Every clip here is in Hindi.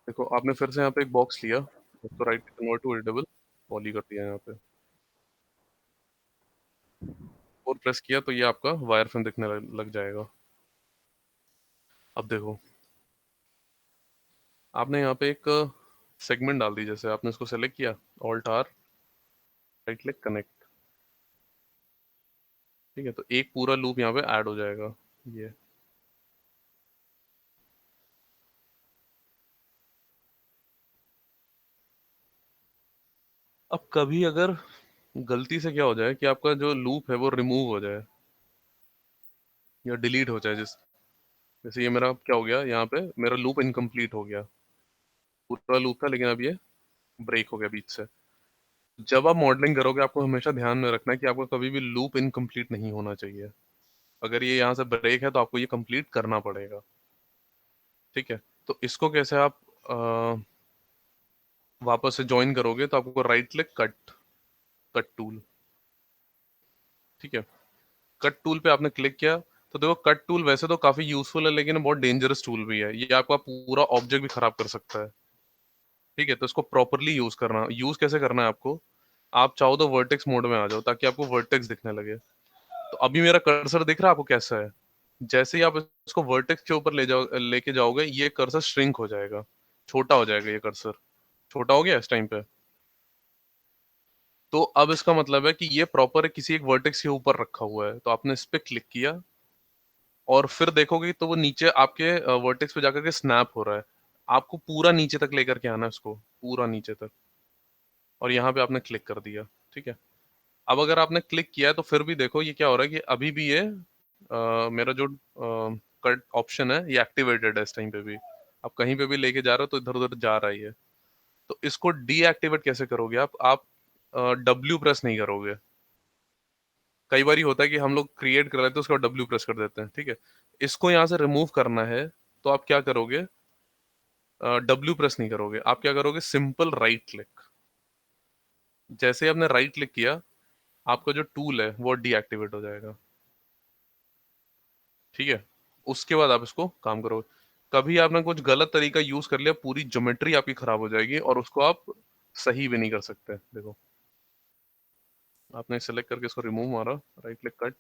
देखो आपने फिर से यहाँ पे एक बॉक्स लिया, उसको right convert to editable poly कर दिया यहाँ पे और प्रेस किया तो ये आपका वायर फ्रेम दिखने लग जाएगा। अब देखो आपने यहाँ पे एक सेगमेंट डाल दी, जैसे आपने इसको सेलेक्ट किया, alt R, right click, connect. ठीक है, तो एक पूरा लूप यहाँ पे ऐड हो जाएगा ये। अब कभी अगर गलती से क्या हो जाए कि आपका जो लूप है वो रिमूव हो जाए या डिलीट हो जाए, जैसे ये मेरा क्या हो गया, यहाँ पे मेरा लूप इनकम्प्लीट हो गया, पूरा लूप था लेकिन अब ये ब्रेक हो गया बीच से। जब आप मॉडलिंग करोगे आपको हमेशा ध्यान में रखना है कि आपको कभी भी लूप इनकम्प्लीट नहीं होना चाहिए। अगर ये यहाँ से ब्रेक है तो आपको ये कंप्लीट करना पड़ेगा। ठीक है, तो इसको कैसे आप वापस से ज्वाइन करोगे, तो आपको right click, cut, cut tool. ठीक है, कट टूल पे आपने क्लिक किया तो देखो कट टूल वैसे तो काफी यूजफुल है लेकिन बहुत डेंजरस टूल भी है, ये आपका पूरा ऑब्जेक्ट भी खराब कर सकता है। ठीक है, तो इसको प्रॉपरली यूज कैसे करना है आपको, आप चाहो तो वर्टेक्स मोड में आ जाओ ताकि आपको वर्टेक्स दिखने लगे। तो अभी मेरा कर्सर दिख रहा है आपको कैसा है, जैसे ही आप इसको वर्टेक्स के ऊपर लेके जाओगे ये कर्सर श्रिंक हो जाएगा, छोटा हो जाएगा, ये कर्सर छोटा हो गया इस टाइम पे। तो अब इसका मतलब है कि ये प्रॉपर किसी एक वर्टेक्स के ऊपर रखा हुआ है, तो आपने इस पे क्लिक किया और फिर देखोगे तो वो नीचे आपके वर्टेक्स पे जाकर के स्नैप हो रहा है। आपको पूरा नीचे तक लेकर के आना है उसको, पूरा नीचे तक, और यहाँ पे आपने क्लिक कर दिया। ठीक है, अब अगर आपने क्लिक किया है तो फिर भी देखो ये क्या हो रहा है कि अभी भी ये मेरा जो कट ऑप्शन है ये एक्टिवेटेड है इस टाइम पे भी। आप कहीं पे भी लेके जा रहे हो तो इधर उधर जा रहा है ये। तो इसको डीएक्टिवेट कैसे करोगे आप डब्ल्यू प्रेस नहीं करोगे। कई बार होता है कि हम लोग क्रिएट कर लेते हैं उसका डब्ल्यू प्रेस कर देते हैं। ठीक है, इसको यहाँ से रिमूव करना है तो आप क्या करोगे, डब्ल्यू प्रेस नहीं करोगे, आप क्या करोगे, सिंपल राइट क्लिक। जैसे ही आपने राइट क्लिक किया आपका जो टूल है वो डीएक्टिवेट हो जाएगा। ठीक है, उसके बाद आप इसको काम करो। कभी आपने कुछ गलत तरीका यूज कर लिया पूरी ज्योमेट्री आपकी खराब हो जाएगी और उसको आप सही भी नहीं कर सकते। देखो आपने सेलेक्ट करके इसको रिमूव मारा, राइट क्लिक, कट,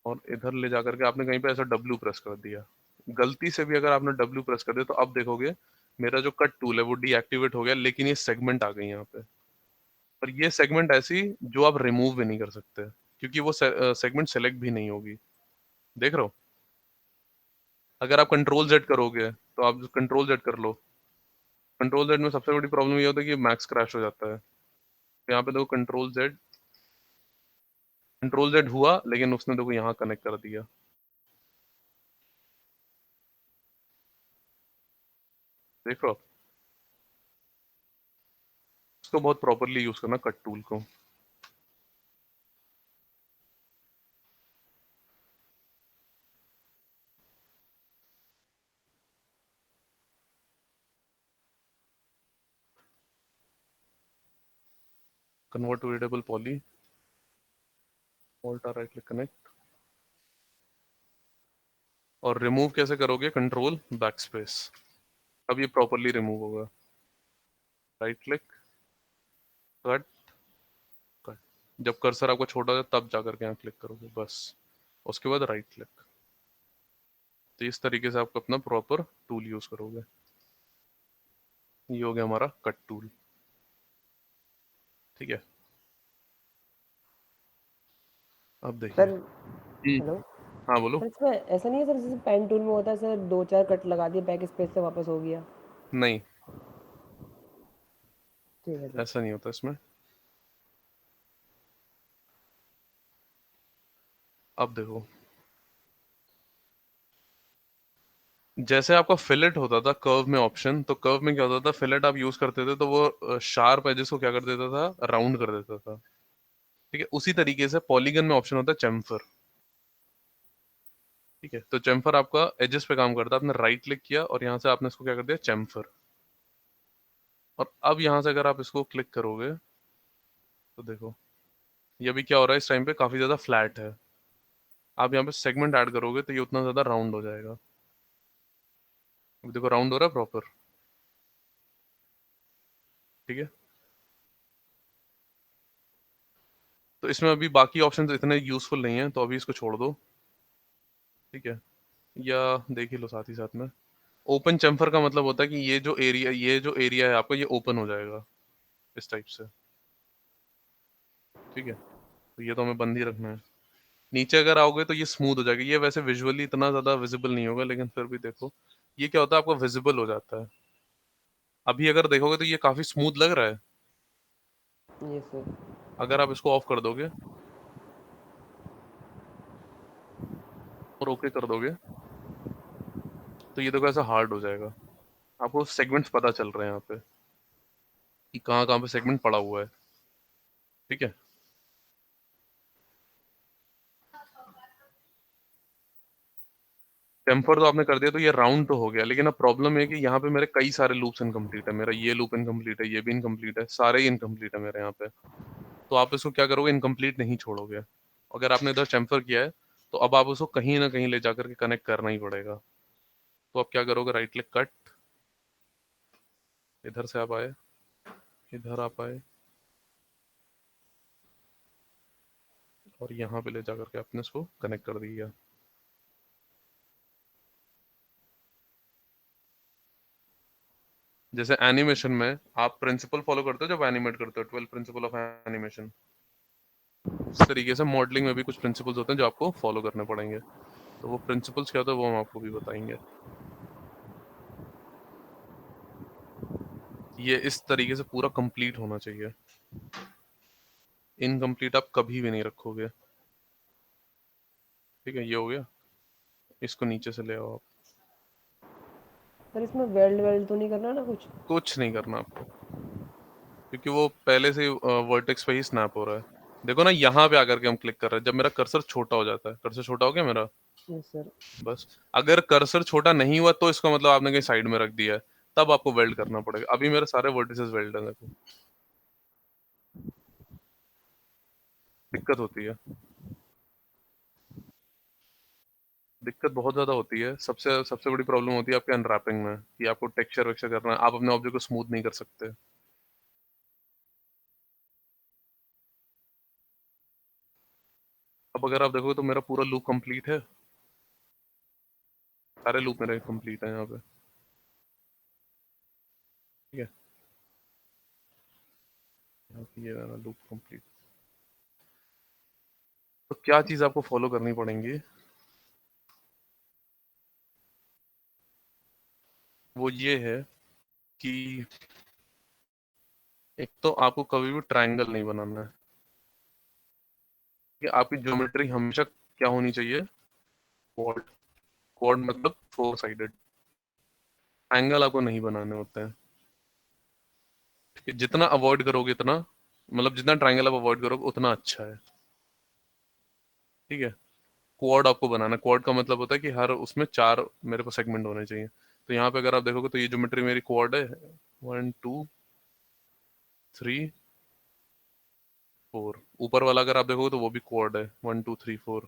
और इधर ले जाकर के आपने कहीं पे ऐसा डब्ल्यू प्रेस कर दिया। गलती से भी अगर आपने डब्ल्यू प्रेस कर दिया तो अब देखोगे मेरा जो कट टूल है वो डीएक्टिवेट हो गया, लेकिन ये सेगमेंट आ गई यहाँ पे। और ये सेगमेंट ऐसी जो आप रिमूव भी नहीं कर सकते क्योंकि वो सेगमेंट सेलेक्ट भी नहीं होगी। देख रहे हो, अगर आप कंट्रोल जेड करोगे तो आप कंट्रोल जेड कर लो, कंट्रोल जेड में सबसे बड़ी प्रॉब्लम ये होता है कि मैक्स क्रैश हो जाता है। तो यहाँ पे देखो कंट्रोल जेड हुआ लेकिन उसने देखो यहाँ कनेक्ट कर दिया। देख रहे हो, इसको बहुत प्रॉपरली यूज करना कट टूल को। Convert to editable poly, alt right click, connect. और रिमूव कैसे करोगे, कंट्रोल बैक स्पेस। अब ये प्रॉपरली रिमूव होगा, राइट क्लिक, कट, कट। जब कर्सर आपका छोटा है तब जाकर के यहाँ क्लिक करोगे बस, उसके बाद राइट क्लिक। तो इस तरीके से आप अपना प्रॉपर टूल यूज करोगे। ये हो गया हमारा कट टूल। ठीक है, अब देखिए। Sir hello. हाँ बोलो। सर इसमें ऐसा नहीं है सर, जैसे पेन टूल में होता है सर, दो चार कट लगा दिए बैक स्पेस से वापस हो गया। नहीं, ठीक है सर। ऐसा नहीं होता इसमें। अब देखो, जैसे आपका फिलेट होता था कर्व में ऑप्शन, तो कर्व में क्या होता था, फिलेट आप यूज करते थे तो वो शार्प एजेस को क्या कर देता था, राउंड कर देता था। ठीक है, उसी तरीके से पॉलीगन में ऑप्शन होता है चेम्फर। ठीक है, तो चेम्फर आपका एजेस पे काम करता है। आपने राइट क्लिक किया और यहाँ से आपने इसको क्या कर दिया, चेम्फर। और अब यहाँ से अगर आप इसको क्लिक करोगे तो देखो ये अभी क्या हो रहा है, इस टाइम पे काफी ज्यादा फ्लैट है। आप यहाँ पे सेगमेंट ऐड करोगे तो ये उतना ज्यादा राउंड हो जाएगा। अभी देखो राउंड हो रहा है प्रॉपर, ठीक है। तो इसमें अभी बाकी ऑप्शन इतने यूजफुल नहीं है, तो अभी इसको छोड़ दो, ठीक है। या देख ही लो साथ ही साथ में। ओपन चैम्फर का मतलब होता है कि ये जो एरिया है आपका, ये ओपन हो जाएगा इस टाइप से, ठीक है। तो ये तो हमें बंद ही रखना है। नीचे अगर आओगे तो ये स्मूथ हो जाएगा। ये वैसे विजुअली इतना ज्यादा विजिबल नहीं होगा, लेकिन फिर भी देखो, ये क्या होता है, आपको विजिबल हो जाता है। अभी अगर देखोगे तो ये काफी स्मूथ लग रहा है। Yes sir. अगर आप इसको ऑफ कर दोगे और ओके कर दोगे, तो ये देखो ऐसा हार्ड हो जाएगा। आपको सेगमेंट्स पता चल रहे हैं यहाँ पे कि कहाँ कहाँ पे सेगमेंट पड़ा हुआ है, ठीक है। टेम्पर तो आपने कर दिया, तो ये राउंड तो हो गया, लेकिन अब प्रॉब्लम है कि यहाँ पे मेरे कई सारे लूप्स इनकम्प्लीट है। मेरा ये लूप इनकम्प्लीट है, ये भी इनकम्प्लीट है, सारे ही इनकम्प्लीट है मेरे यहाँ पे। तो आप इसको क्या करोगे, इनकम्प्लीट नहीं छोड़ोगे। अगर आपने इधर चैम्फर किया है, तो अब आप उसको कहीं ना कहीं ले जाकर के कनेक्ट करना ही पड़ेगा। तो आप क्या करोगे, राइट क्लिक कट, इधर से आप आए, इधर आप आए, और यहाँ पे ले जाकर के आपने इसको कनेक्ट कर दिया। जैसे एनिमेशन में आप प्रिंसिपल फॉलो करते हो जब एनिमेट करते हो, 12 प्रिंसिपल ऑफ एनिमेशन, उस तरीके से मॉडलिंग में भी कुछ प्रिंसिपल्स होते हैं जो आपको फॉलो करने पड़ेंगे। तो वो प्रिंसिपल्स क्या होता है वो हम आपको भी बताएंगे। ये इस तरीके से पूरा कंप्लीट होना चाहिए, इनकम्प्लीट आप कभी भी नहीं रखोगे, ठीक है। ये हो गया, इसको नीचे से ले आओ आप। सर इसमें वेल्ड वेल्ड तो नहीं करना ना कुछ? कुछ नहीं करना आपको, क्योंकि वो पहले से वर्टेक्स पे ही स्नैप हो रहा है। देखो ना, यहाँ पे आकर के हम क्लिक कर रहे हैं, जब मेरा कर्सर छोटा हो जाता है, कर्सर छोटा हो गया मेरा, यस सर। बस। अगर कर्सर छोटा नहीं हुआ तो इसका मतलब आपने कहीं साइड में रख दिया है, तब आपको वेल्ड करना पड़ेगा। अभी मेरे सारे वर्टिसेस वेल्ड है, देखो दिक्कत होती है, दिक्कत बहुत ज्यादा होती है। सबसे सबसे बड़ी प्रॉब्लम होती है आपके अनरैपिंग में, कि आपको टेक्सचर वेक्चर करना है, आप अपने ऑब्जेक्ट को स्मूथ नहीं कर सकते। अब अगर आप देखो तो मेरा पूरा लूप कंप्लीट है, सारे लूप मेरे कंप्लीट है यहाँ पे, ठीक है। यहाँ पे ये वाला लूप कंप्लीट। तो क्या चीज आपको फॉलो करनी पड़ेंगी, वो ये है कि एक तो आपको कभी भी ट्रायंगल नहीं बनाना है, कि आपकी ज्योमेट्री हमेशा क्या होनी चाहिए, क्वाड। क्वाड मतलब 4 साइडेड। ट्रायंगल आपको नहीं बनाने होते हैं, ठीक है। जितना अवॉइड करोगे इतना, मतलब जितना ट्रायंगल आप अवॉइड करोगे उतना अच्छा है, ठीक है। क्वाड आपको बनाना, क्वाड का मतलब होता है कि हर उसमें 4 मेरे को सेगमेंट होने चाहिए। तो यहाँ पे अगर आप देखोगे तो ये ज्योमेट्री मेरी क्वाड है, 1 2 3 4। ऊपर वाला अगर आप देखोगे तो वो भी क्वाड है, 1 2 3 4,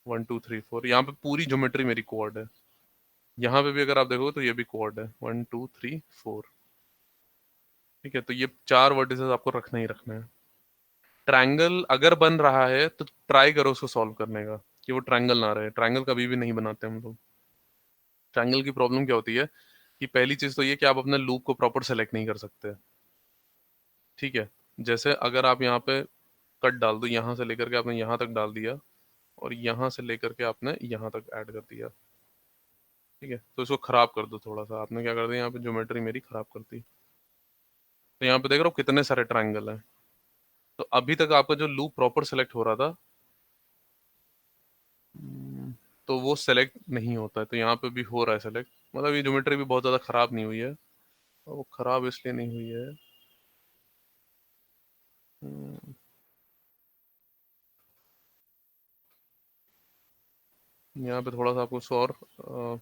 1 2 3 4। यहाँ पे पूरी ज्योमेट्री मेरी क्वाड है। यहाँ पे भी अगर आप देखोगे तो ये भी क्वाड है, 1 2 3 4, ठीक है। तो ये 4 वर्टिसेस आपको रखना ही रखना है। ट्रायंगल अगर बन रहा है तो ट्राई करो उसको सॉल्व करने का, कि वो ट्रायंगल ना रहे। ट्रायंगल कभी भी नहीं बनाते हम लोग। ट्रायंगल की प्रॉब्लम क्या होती है, कि पहली चीज तो ये कि आप अपने लूप को प्रॉपर सेलेक्ट नहीं कर सकते, ठीक है। जैसे अगर आप यहाँ पे कट डाल दो, यहाँ से लेकर के आपने यहाँ तक डाल दिया, और यहाँ से लेकर के आपने यहाँ तक ऐड कर दिया, ठीक है। तो इसको खराब कर दो थोड़ा सा, आपने क्या कर दिया, यहाँ पे ज्योमेट्री मेरी खराब कर दी। तो यहाँ पे देख रहे हो कितने सारे ट्रायंगल हैं। तो अभी तक आपका जो लूप प्रॉपर सेलेक्ट हो रहा था, हम्म, तो वो सेलेक्ट नहीं होता है। तो यहाँ पे भी हो रहा है सेलेक्ट, मतलब ये ज्योमेट्री भी बहुत ज़्यादा खराब नहीं हुई है। और वो खराब इसलिए नहीं हुई है, हम्म, यहाँ पे थोड़ा सा आपको उसको और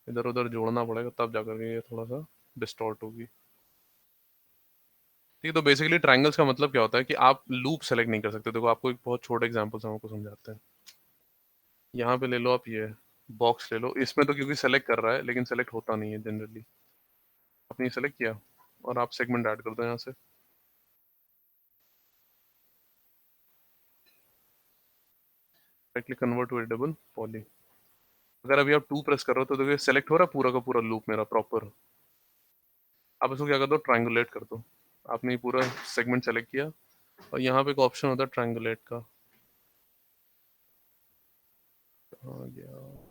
इधर उधर जोड़ना पड़ेगा, तब जाकर के ये थोड़ा सा डिस्टॉर्ट होगी, ठीक है। तो बेसिकली ट्रायंगल्स का मतलब क्या होता है कि आप लूप सेलेक्ट नहीं कर सकते। देखो आपको एक बहुत छोटा एग्जांपल से हम आपको समझाते हैं। यहाँ पे ले लो आप, ये बॉक्स ले लो, इसमें तो क्योंकि सेलेक्ट कर रहा है लेकिन सेलेक्ट होता नहीं है जनरली। आपने ये सेलेक्ट किया और आप सेगमेंट ऐड कर दो यहाँ से। Directly convert to edible poly. अगर अभी आप 2 प्रेस कर रहे हो तो देखिए सेलेक्ट हो रहा है पूरा का पूरा लूप मेरा प्रॉपर। आप इसको क्या कर दो, ट्रायंगुलेट कर दो। आपने ये पूरा सेगमेंट सेलेक्ट किया और यहाँ पे एक ऑप्शन होता है ट्रायंगुलेट का। कहाँ गया?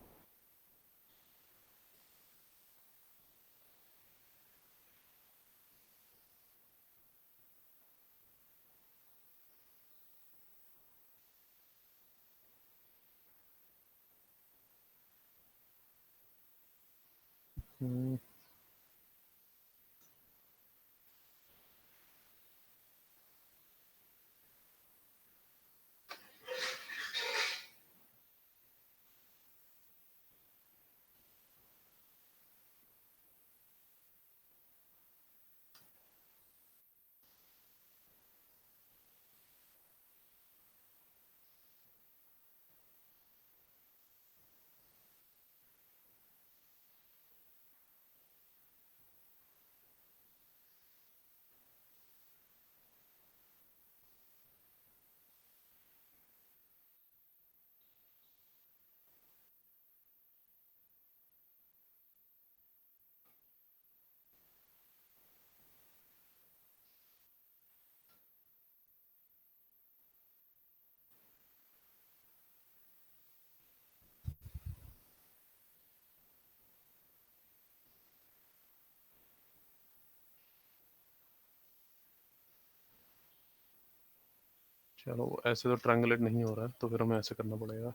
हम्म, चलो ऐसे तो ट्रायंगुलेट नहीं हो रहा है तो फिर हमें ऐसे करना पड़ेगा।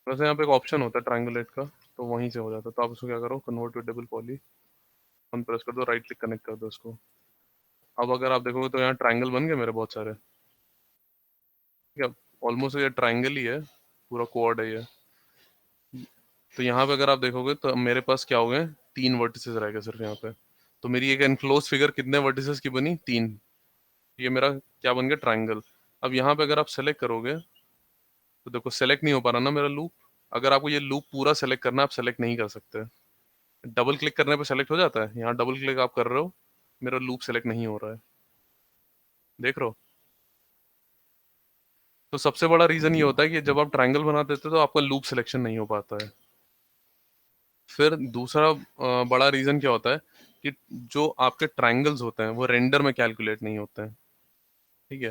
वैसे यहाँ पे एक ऑप्शन होता है ट्रायंगुलेट का, तो वहीं से हो जाता है। तो आप उसको क्या करो, convert to double poly, on press कर दो, राइट क्लिक कनेक्ट कर दो इसको। अब अगर आप देखोगे तो यहाँ ट्रायंगल बन गए मेरे बहुत सारे। ठीक है, ऑलमोस्ट ये ट्रायंगल ही है, पूरा क्वाड है ये। तो यहाँ पे अगर आप देखोगे तो मेरे पास क्या हो गए, 3 वर्टिसेस रह गए सिर्फ यहाँ पे। तो मेरी एक एनक्लोज फिगर कितने वर्टिसेस की बनी, 3। ये मेरा क्या बन गया, ट्रायंगल। अब यहाँ पे अगर आप सेलेक्ट करोगे तो देखो सेलेक्ट नहीं हो पा रहा ना मेरा लूप। अगर आपको ये लूप पूरा सेलेक्ट करना है, आप सेलेक्ट नहीं कर सकते। डबल क्लिक करने पे सेलेक्ट हो जाता है, यहाँ डबल क्लिक आप कर रहे हो, मेरा लूप सेलेक्ट नहीं हो रहा है। देख रहे हो? तो सबसे बड़ा रीजन ये होता है कि जब आप ट्रायंगल बना देते हो तो आपका लूप सिलेक्शन नहीं हो पाता है। फिर दूसरा बड़ा रीजन क्या होता है कि जो आपके ट्रायंगल्स होते हैं वो रेंडर में कैलकुलेट नहीं होते हैं। ठीक है,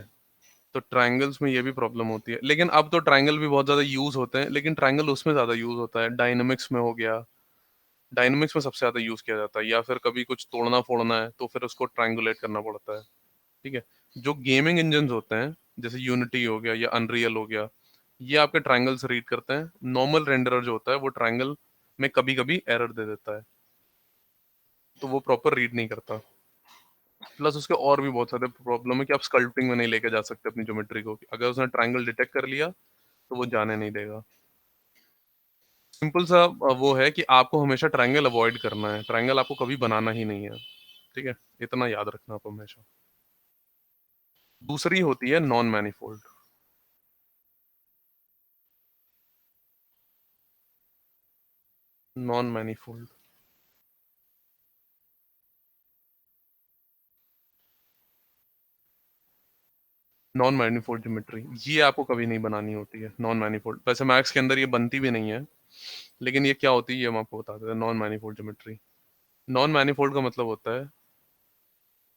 तो ट्रायंगल्स में ये भी प्रॉब्लम होती है। लेकिन अब तो ट्रायंगल भी बहुत ज्यादा यूज होते हैं, लेकिन ट्रायंगल उसमें ज्यादा यूज होता है, डायनामिक्स में हो गया। डायनामिक्स में सबसे ज्यादा यूज किया जाता है, या फिर कभी कुछ तोड़ना फोड़ना है तो फिर उसको ट्रायंगुलेट करना पड़ता है। ठीक है, जो गेमिंग इंजन होते हैं जैसे यूनिटी हो गया या अनरियल हो गया, ये आपके ट्रायंगल्स रीड करते हैं। नॉर्मल रेंडरर जो होता है वो ट्रायंगल में कभी कभी एरर दे देता है, तो वो प्रॉपर रीड नहीं करता। प्लस उसके और भी बहुत सारे प्रॉब्लम है कि आप स्कल्पटिंग में नहीं लेके जा सकते अपनी ज्योमेट्री को। अगर उसने ट्रायंगल डिटेक्ट कर लिया तो वो जाने नहीं देगा। सिंपल सा वो है कि आपको हमेशा ट्रायंगल अवॉइड करना है, ट्रायंगल आपको कभी बनाना ही नहीं है। ठीक है, इतना याद रखना आप हमेशा। दूसरी होती है non manifold. Non manifold, non manifold geometry ये आपको कभी नहीं बनानी होती है। नॉन मैनिफोल्ड वैसे मैथ्स के अंदर ये बनती भी नहीं है, लेकिन ये क्या होती है ये हम आपको बता देते हैं। Non manifold geometry, non manifold का मतलब होता है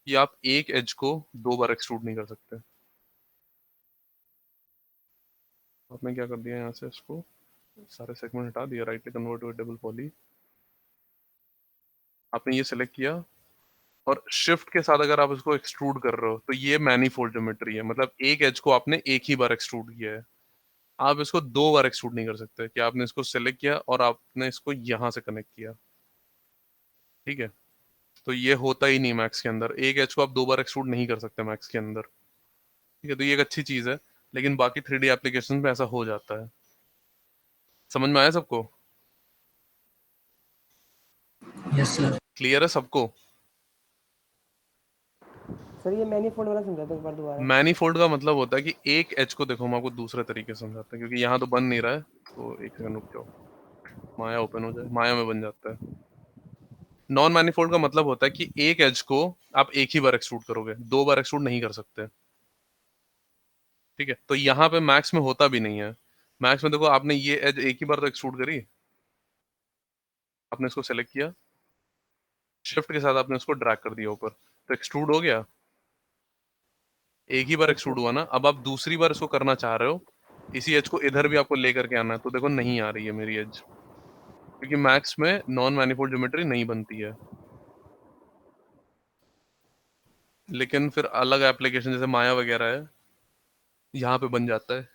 कि आप एक एज को 2 बार एक्सट्रूड नहीं कर सकते। आपने क्या कर दिया, यहाँ से इसको सारे सेगमेंट हटा दिया, right click convert to double poly, आपने ये सेलेक्ट किया और शिफ्ट के साथ अगर आप इसको एक्सट्रूड कर रहे हो तो ये मैनिफोल्ड ज्योमेट्री है। मतलब एक एज को आपने एक ही बार एक्सट्रूड किया है, आप इसको 2 बार एक्सट्रूड नहीं कर सकते कि आपने इसको सेलेक्ट किया और आपने इसको यहां से कनेक्ट किया। ठीक है, तो ये होता ही नहीं मैक्स के अंदर, एक एज को आप 2 बार एक्सट्रूड नहीं कर सकते मैक्स के अंदर। ठीक है, तो ये एक अच्छी चीज है, लेकिन बाकी 3D एप्लीकेशन में ऐसा हो जाता है। समझ में आया सबको? Yes sir. क्लियर है सबको? सर ये मैनीफोल्ड वाला समझा दो एक बार दोबारा। मैनीफोल्ड का मतलब होता है कि एक एज को, देखो हम आपको दूसरे तरीके से समझाते हैं क्योंकि यहाँ तो बन नहीं रहा है, तो एक सेकंड रुक जाओ। माया ओपन हो जाए, माया में बन जाता है। नॉन मैनिफोल्ड का मतलब होता है कि एक एज को आप एक ही बार एक्सट्रूड करोगे, 2 बार एक्सट्रूड नहीं कर सकते। ठीक है, तो यहाँ पे मैक्स में होता भी नहीं है। मैक्स में देखो, आपने ये एज एक ही बार तो एक्सट्रूड करी, आपने इसको सेलेक्ट किया, शिफ्ट के साथ आपने उसको ड्रैग कर दिया ऊपर, तो एक्सट्रूड हो गया। एक ही बार यस एक्सट्रूड सर। हुआ ना, अब आप दूसरी बार इसको करना चाह रहे हो, इसी एज को इधर भी आपको लेकर के आना है, तो देखो नहीं आ रही है मेरी एज, क्योंकि मैक्स में नॉन मैनिफोल्ड ज्योमेट्री नहीं बनती है। लेकिन फिर अलग एप्लीकेशन जैसे माया वगैरह है, यहाँ पे बन जाता है।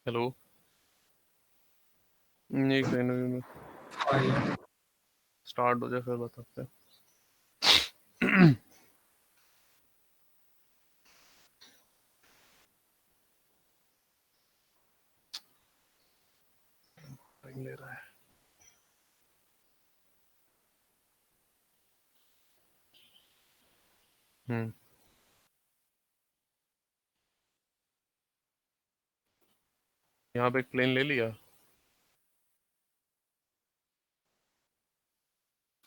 हेलो, नहीं कहीं स्टार्ट हो जाए फिर बताते हैं। टाइम ले रहा है। हम्म, यहाँ पे एक प्लेन ले लिया,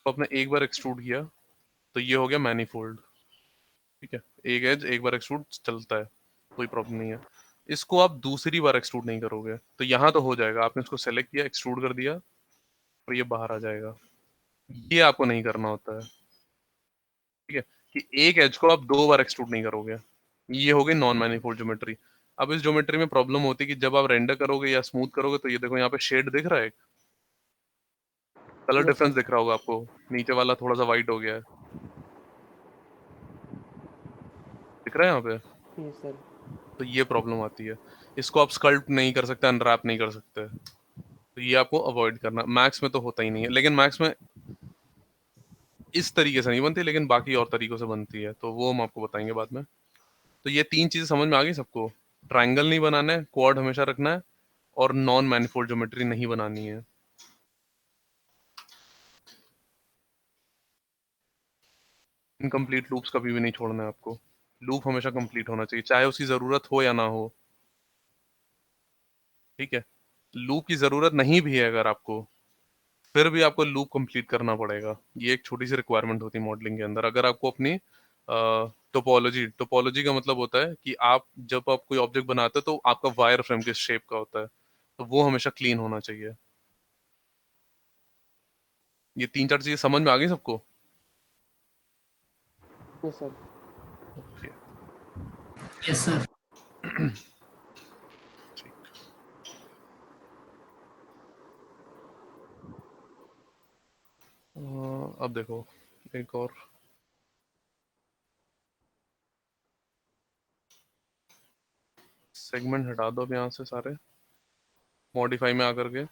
तो आपने एक बार एक्सट्रूड किया, तो ये हो गया मैनीफोल्ड। ठीक है, एक एज एक बार एक्सट्रूड चलता है, कोई प्रॉब्लम नहीं है। इसको आप दूसरी बार एक्सट्रूड नहीं करोगे, तो यहाँ तो हो जाएगा, आपने इसको सेलेक्ट किया, एक्सट्रूड कर दिया, और ये बाहर आ जाएगा। ये आपको नहीं करना होता है। ठीक है, कि एक एज को आप 2 बार एक्सट्रूड नहीं करोगे। ये हो गई नॉन मैनिफोल्ड ज्योमेट्री। अब इस ज्योमेट्री में प्रॉब्लम होती है कि जब आप रेंडर करोगे या स्मूथ करोगे, तो ये देखो यहाँ पे शेड दिख रहा है, कलर यस डिफरेंस सर। दिख रहा होगा आपको, नीचे वाला थोड़ा सा व्हाइट हो गया है, दिख रहा है यहाँ पे। Yes sir. तो ये प्रॉब्लम आती है। इसको आप स्कल्प्ट नहीं कर सकते, अनरैप नहीं कर सकते, तो ये आपको अवॉइड करना। मैक्स में तो होता ही नहीं है, लेकिन मैक्स में इस तरीके से नहीं बनती, लेकिन बाकी और तरीकों से बनती है, तो वो हम आपको बताएंगे बाद में। तो ये 3 चीजें समझ में आ गई सबको। ट्रायंगल नहीं बनाना है, क्वाड हमेशा रखना है, और नॉन मैनिफोल्ड ज्योमेट्री नहीं बनानी है। इनकम्प्लीट लूप्स कभी भी नहीं छोड़ना है आपको। लूप हमेशा कंप्लीट होना चाहिए, चाहे उसकी जरूरत हो या ना हो। ठीक है, लूप की जरूरत नहीं भी है अगर आपको, फिर भी आपको लूप कंप्लीट करना पड़ेगा। ये एक छोटी सी रिक्वायरमेंट होती है मॉडलिंग के अंदर। अगर आपको अपनी टोपोलॉजी टोपोलॉजी का मतलब होता है कि आप जब आप कोई ऑब्जेक्ट बनाते हो, तो आपका वायर फ्रेम किस शेप का होता है, तो वो हमेशा क्लीन होना चाहिए। ये 3-4 चीजें समझ में आ गई सबको। Yes sir. Okay, Yes, sir. ठीक। अब देखो, एक और सेगमेंट हटा दो अब यहाँ से सारे। मॉडिफाई में आकर के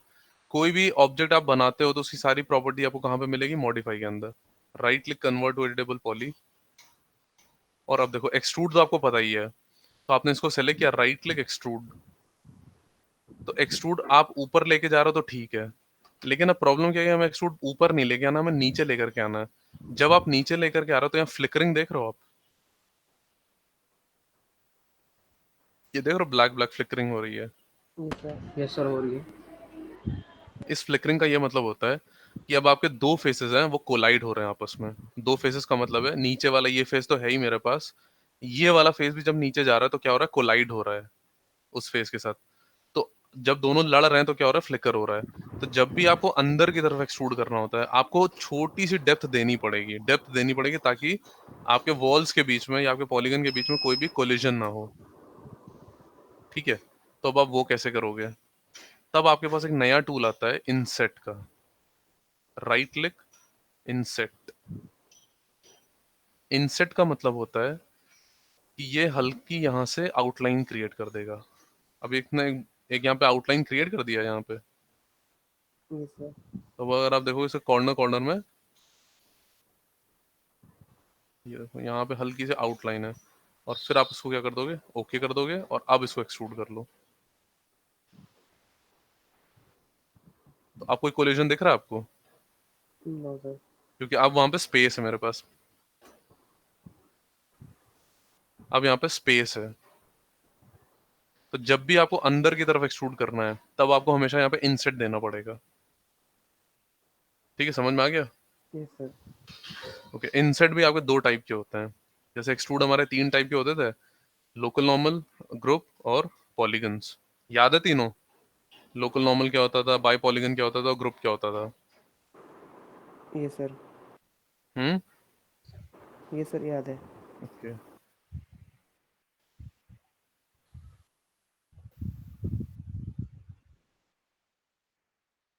कोई भी ऑब्जेक्ट आप बनाते हो, तो उसकी सारी प्रॉपर्टी आपको कहाँ पे मिलेगी, मॉडिफाई के अंदर। Right click, convert to editable poly. और अब देखो, एक्सट्रूड तो आपको पता ही है, तो आपने इसको सेलेक्ट किया, राइट क्लिक, एक्सट्रूड। तो एक्सट्रूड आप ऊपर लेके जा रहे हो तो ठीक है, लेकिन अब प्रॉब्लम क्या है, हमें एक्सट्रूड ऊपर नहीं लेके आना, हमें नीचे लेकर के आना है। जब आप नीचे लेकर के आ रहे हो, तो यहाँ फ्लिकरिंग देख रहे हो आप, ये देख रहे हो, ब्लैक ब्लैक फ्लिकरिंग हो रही है। Yes sir. यस सर, हो रही है। इस फ्लिकरिंग का ये मतलब होता है कि अब आपके दो फेसेस हैं, वो कोलाइड हो रहे हैं आपस में। दो फेसेस का मतलब है, नीचे वाला ये फेस तो है ही मेरे पास, ये वाला फेस भी जब नीचे जा रहा है, तो क्या हो रहा है, कोलाइड हो रहा है उस फेस के साथ। तो जब दोनों लड़ रहे हैं, तो क्या हो रहा है, फ्लिकर हो रहा है। तो जब भी आपको अंदर की तरफ एक्सट्रूड करना होता है, आपको छोटी सी डेप्थ देनी पड़ेगी, डेप्थ देनी पड़ेगी, ताकि आपके वॉल्स के बीच में या आपके पॉलीगन के बीच में कोई भी कोलिजन ना हो। ठीक है, तो अब आप वो कैसे करोगे, तब आपके पास एक नया टूल आता है, इनसेट का। Right click, INSAT. इनसेट का मतलब होता है कि ये हल्की यहाँ से आउटलाइन क्रिएट कर देगा। अब एक यहाँ पे आउटलाइन क्रिएट कर दिया यहाँ पे। Yes sir. तो अब अगर आप देखो इसे कॉर्नर कॉर्नर में, ये देखो यहाँ पे हल्की सी आउटलाइन है, और फिर आप इसको क्या कर दोगे, ओके कर दोगे, और अब इसको एक्सट्रूड कर लो। तो आपको कोलिजन दिख रहा है आपको, नो सर। क्योंकि अब वहां पे स्पेस है मेरे पास, अब यहाँ पे स्पेस है। तो जब भी आपको अंदर की तरफ एक्सट्रूड करना है, तब आपको हमेशा यहाँ पे इनसेट देना पड़ेगा। ठीक है, समझ में आ गया? Yes sir. ओके, इनसेट भी आपके दो टाइप के होते हैं। जैसे एक्सट्रूड हमारे तीन टाइप के होते थे, लोकल नॉर्मल, ग्रुप और पॉलीगन्स। याद है तीनों? लोकल नॉर्मल क्या होता था, बाई पॉलीगन क्या होता था, और ग्रुप क्या होता था? Yes sir. हम्म। ये सर याद है। ओके,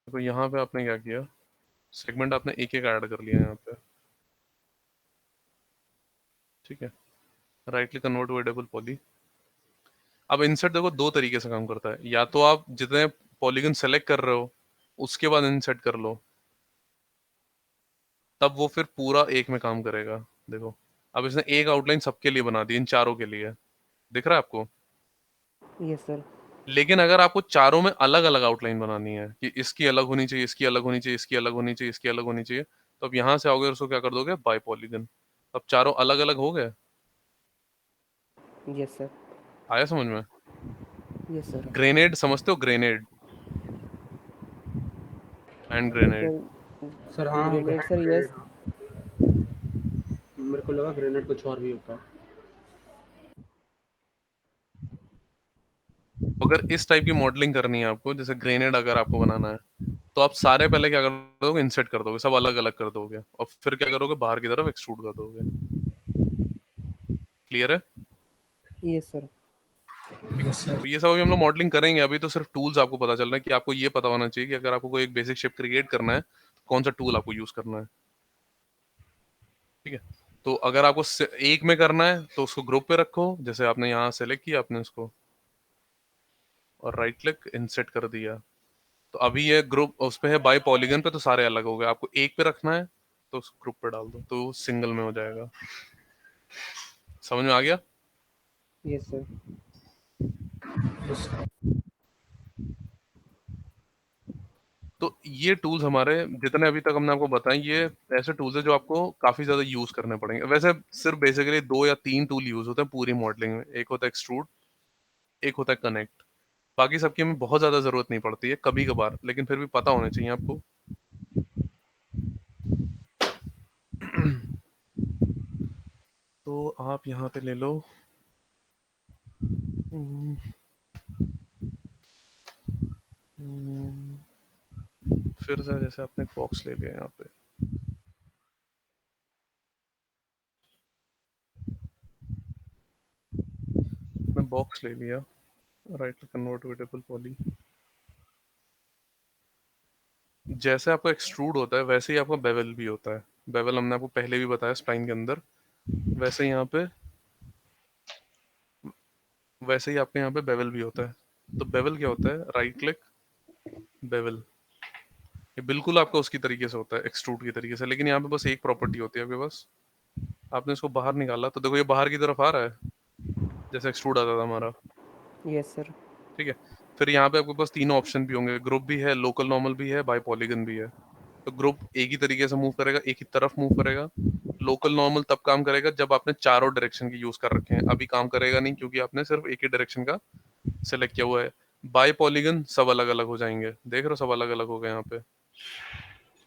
तो यहाँ पे आपने क्या किया, सेगमेंट आपने एक एक ऐड कर लिया यहाँ पे। ठीक है, right click, convert variable poly. अब इंसर्ट देखो दो तरीके से काम करता है, या तो आप जितने पॉलीगन सेलेक्ट कर रहे हो उसके बाद इंसर्ट कर लो, तब वो फिर पूरा एक में काम करेगा। देखो, अब इसने एक आउटलाइन सबके लिए बना दी, इन चारों के लिए। दिख रहा है आपको? Yes sir. लेकिन अगर आपको चारों में अलग अलग आउटलाइन बनानी है, कि इसकी अलग होनी चाहिए, इसकी अलग होनी चाहिए, इसकी अलग होनी चाहिए, इसकी अलग होनी चाहिए, तो अब यहां से आओगे और उसको क्या कर दोगे, बाय पॉलीगन। अब चारों अलग अलग हो गए। Yes sir. आया समझ में? Yes sir. ग्रेनेड समझते हो? Grenade, hand grenade. Sir sir हाँ, ग्रेनेड सर ग्रेनेड, यस। हाँ। मेरे को लगा ग्रेनेड कुछ और भी होता है। अगर इस टाइप की मॉडलिंग करनी है आपको, जैसे ग्रेनेड अगर आपको बनाना है, तो आप सारे पहले क्या कर दोगे, इंसर्ट कर दोगे, सब अलग अलग कर दोगे, और फिर क्या करोगे, बाहर की तरफ एक्सट्रूड कर दोगे। क्लियर है? Yes sir. ठीक है, यस सर। तो ये सब अभी हम लोग मॉडलिंग करेंगे। अभी तो सिर्फ टूल्स आपको पता चल रहा है, कि आपको ये पता होना चाहिए कि अगर आपको कोई एक बेसिक शेप क्रिएट करना है, तो कौन सा टूल आपको यूज करना है। ठीक है, तो अगर आपको एक में करना है तो उसको ग्रुप पे रखो, जैसे आपने यहाँ सेलेक्ट किया आपने उसको, और राइट क्लिक इंसर्ट कर दिया। तो अभी ये ग्रुप उस पे है, बाय पॉलीगन पे, तो सारे अलग हो गए। आपको एक पे रखना है तो उस ग्रुप पे डाल दो, तो सिंगल में हो जाएगा। समझ में आ गया? Yes sir. Yes sir. तो ये टूल्स हमारे जितने अभी तक हमने आपको बताए, ये ऐसे टूल्स है जो आपको काफी ज्यादा यूज करने पड़ेंगे। वैसे सिर्फ बेसिकली दो या तीन टूल यूज होते हैं पूरी मॉडलिंग में, एक होता है एक्सट्रूड, एक होता है कनेक्ट। बाकी सबकी हमें बहुत ज्यादा जरूरत नहीं पड़ती है, कभी कभार, लेकिन फिर भी पता होने चाहिए आपको। तो आप यहाँ पे ले लो, हम्म, हम्म, फिर से जैसे आपने बॉक्स ले लिया यहाँ पे, मैं बॉक्स ले लिया, राइट कन्वर्ट वेरिएबल पॉली। जैसे आपका एक्सट्रूड होता है वैसे ही आपका बेवल भी होता है। बेवल हमने आपको पहले भी बताया स्प्लाइन के अंदर, वैसे ही यहाँ पे, वैसे ही आपके यहाँ पे बेवल भी होता है। तो बेवल क्या होता है, राइट क्लिक, बेवल। ये बिल्कुल आपका उसकी तरीके से होता है, एक्सट्रूड की तरीके से, लेकिन यहाँ पे बस एक प्रॉपर्टी होती है आपके पास। आपने इसको बाहर निकाला तो देखो ये बाहर की तरफ आ रहा है, जैसे एक्सट्रूड आता था हमारा। Yes sir. ठीक है, फिर यहाँ पे आपके पास तीनों ऑप्शन भी होंगे, ग्रुप भी है, लोकल नॉर्मल भी है, बाय पॉलीगन भी है। तो ग्रुप एक ही तरीके से मूव करेगा, एक ही तरफ मूव करेगा। लोकल नॉर्मल तब काम करेगा जब आपने चारों डायरेक्शन की यूज कर रखे हैं, अभी काम करेगा नहीं क्योंकि आपने सिर्फ एक ही डायरेक्शन का सेलेक्ट किया हुआ है। बाय पॉलीगन सब अलग अलग हो जाएंगे, देख रहे हो, सब अलग अलग हो गए यहाँ पे।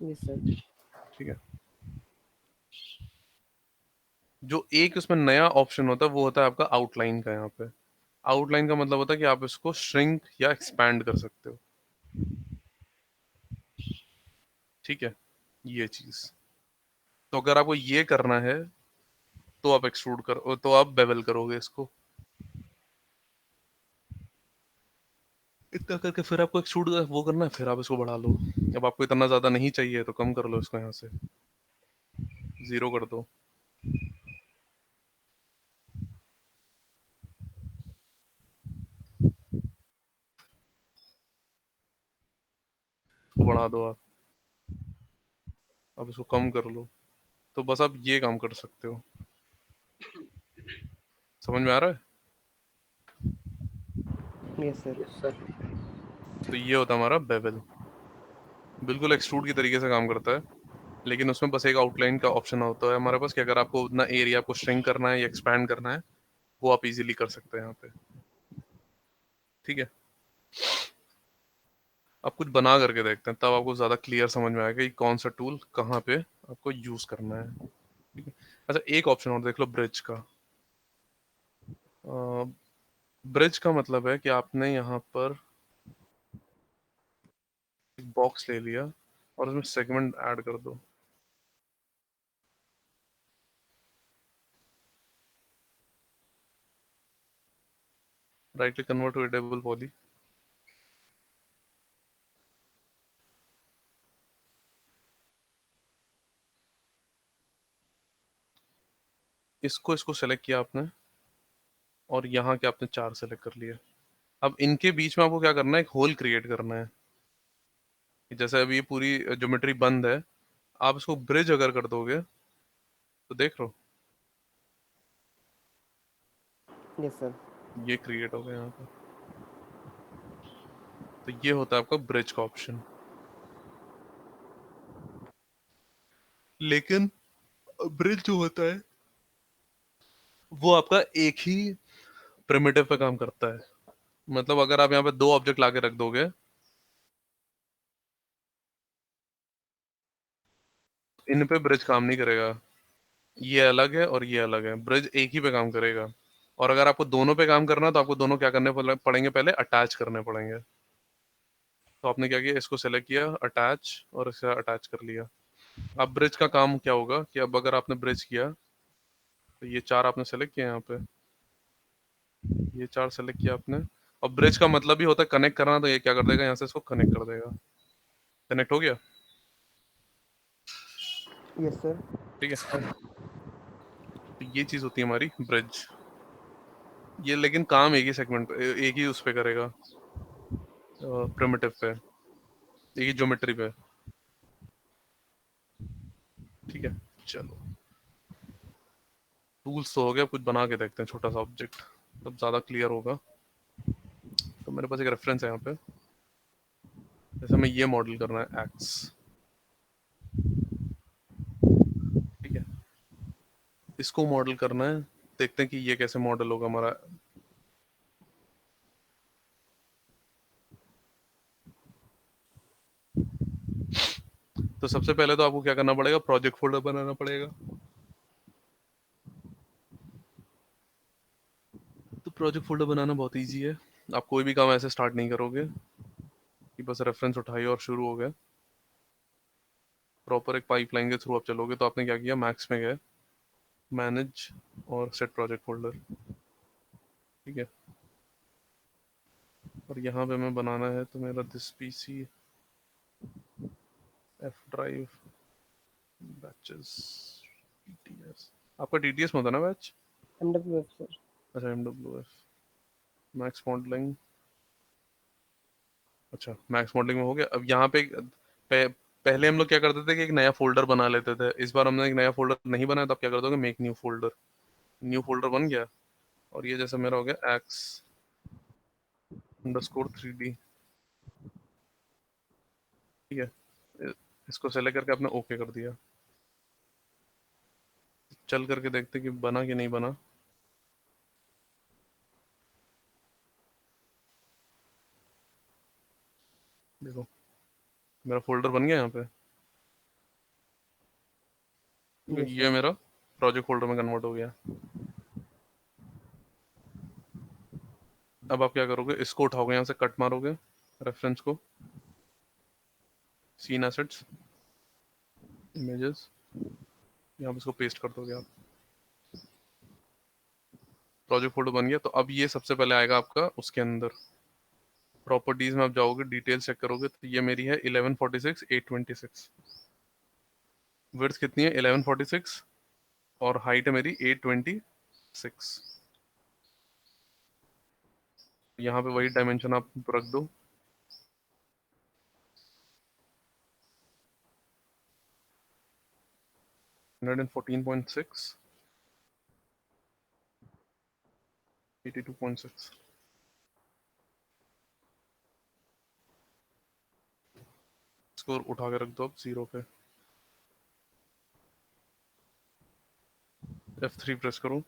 Yes sir. ठीक है, जो एक उसमें नया ऑप्शन होता है वो होता है आपका आउटलाइन का। यहाँ पे आउटलाइन का मतलब होता है कि आप इसको श्रिंक या एक्सपैंड कर सकते हो। ठीक है, ये चीज, तो अगर आपको ये करना है तो आप एक्सट्रूड करो, तो आप बेवल करोगे इसको, इतना करके फिर आपको एक्सट्रूड वो करना है, फिर आप इसको बढ़ा लो। अब आपको इतना ज्यादा नहीं चाहिए तो कम कर लो इसको, यहाँ से जीरो कर दो। इसको बढ़ा दो आप, अब इसको कम कर लो। तो बस आप ये काम कर सकते हो। समझ में आ रहा है? Yes sir. Yes sir. तो ये होता है हमारा बेवल। बिल्कुल एक्सट्रूड की तरीके से काम करता है, लेकिन उसमें बस एक आउटलाइन का ऑप्शन होता है हमारे पास कि अगर आपको उतना एरिया को श्रिंक करना है या एक्सपैंड करना है, वो आप इजीली कर सकते हैं यहाँ पे। ठीक है, आप कुछ बना करके देखते हैं, तब आपको ज़्यादा क्लियर समझ में आएगा कि कौन सा टूल कहाँ पे आपको यूज़ करना है। ठीक है, अच्छा एक ऑप्शन और देख लो ब्रिज का। ब्रिज का मतलब है कि आपने यहाँ पर एक बॉक्स ले लिया और उसमें सेगमेंट ऐड कर दो। Right click, convert to edible poly. इसको इसको सेलेक्ट किया आपने, और यहाँ के आपने 4 सेलेक्ट कर लिए। अब इनके बीच में आपको क्या करना है, एक होल क्रिएट करना है। जैसे अभी ये पूरी ज्योमेट्री बंद है, आप इसको ब्रिज अगर कर दोगे तो देख लो यस सर। ये क्रिएट हो गया यहाँ पे। तो ये होता है आपका ब्रिज का ऑप्शन। लेकिन ब्रिज जो होता है वो आपका एक ही प्रिमिटिव पे काम करता है। मतलब अगर आप यहाँ पे 2 ऑब्जेक्ट लाके रख दोगे, इन पे ब्रिज काम नहीं करेगा। ये अलग है और ये अलग है, ब्रिज एक ही पे काम करेगा। और अगर आपको दोनों पे काम करना है तो आपको दोनों क्या करने पड़ेंगे, पहले अटैच करने पड़ेंगे। तो आपने क्या किया, इसको सेलेक्ट किया अटैच और इसे अटैच कर लिया। अब ब्रिज का काम क्या होगा कि अब अगर आपने ब्रिज किया तो ये 4 आपने सेलेक्ट किया, यहाँ पे ये 4 सेलेक्ट किया आपने। और ब्रिज का मतलब ही होता है कनेक्ट करना, तो ये क्या कर देगा, यहाँ से इसको कनेक्ट कर देगा। कनेक्ट हो गया। Yes sir. ठीक है, तो ये चीज होती है हमारी ब्रिज। ये लेकिन काम एक ही सेगमेंट, एक ही उस पे करेगा, प्रिमिटिव पे, एक ही ज्योमेट्री पे। ठीक है, चलो टूल्स तो हो गया, कुछ बना के देखते हैं छोटा सा ऑब्जेक्ट, तब ज्यादा क्लियर होगा। तो मेरे पास एक रेफरेंस है यहाँ पे। जैसे हमें ये मॉडल करना है एक्स। ठीक है, इसको मॉडल करना है, देखते हैं कि ये कैसे मॉडल होगा हमारा। तो सबसे पहले तो आपको क्या करना पड़ेगा, प्रोजेक्ट फोल्डर बनाना पड़ेगा। तो प्रोजेक्ट फोल्डर बनाना बहुत इजी है। आप कोई भी काम ऐसे स्टार्ट नहीं करोगे कि बस रेफरेंस उठाइए और शुरू हो गया। प्रॉपर एक पाइपलाइन के थ्रू आप चलोगे। तो आपने क्या किया, मैक्स में गए, मैनेज और सेट प्रोजेक्ट फोल्डर। ठीक है, और यहाँ पे मैं बनाना है तो मेरा this PC F drive batches TTS. आपका टीटीएस में होता है ना बैच? MWF sir. अच्छा, एमडब्ल्यू एफ। मैक्स मॉडलिंग, अच्छा मैक्स मॉडलिंग में हो गया। अब यहाँ पे पहले हम लोग क्या करते थे कि एक नया फोल्डर बना लेते थे। इस बार हमने एक नया फोल्डर नहीं बनाया, तो आप क्या कर दोगे, make new folder. New folder बन गया, और ये जैसे मेरा हो गया एक्स अंडरस्कोर 3D। ठीक है, इसको सेलेक्ट करके आपने ओके कर दिया। चल करके देखते कि बना कि नहीं बना। देखो मेरा फोल्डर बन गया यहाँ पे। यस ये सर। मेरा प्रोजेक्ट फोल्डर में कन्वर्ट हो गया। अब आप क्या करोगे, इसको उठाओगे, यहाँ से कट मारोगे रेफरेंस को, सीन एसेट्स, इमेजेस, यहाँ पे इसको पेस्ट कर दोगे आप। प्रोजेक्ट फोल्डर बन गया। तो अब ये सबसे पहले आएगा आपका उसके अंदर प्रॉपर्टीज में। आप जाओगे, डिटेल चेक करोगे, तो ये मेरी है 1146 826। विड्थ कितनी है, 1146, और हाइट है मेरी 826। यहाँ पे वही डायमेंशन आप रख दो, 114.6। 82.6 स्कोर उठा के रख दो अब 0 पे। F3 प्रेस करो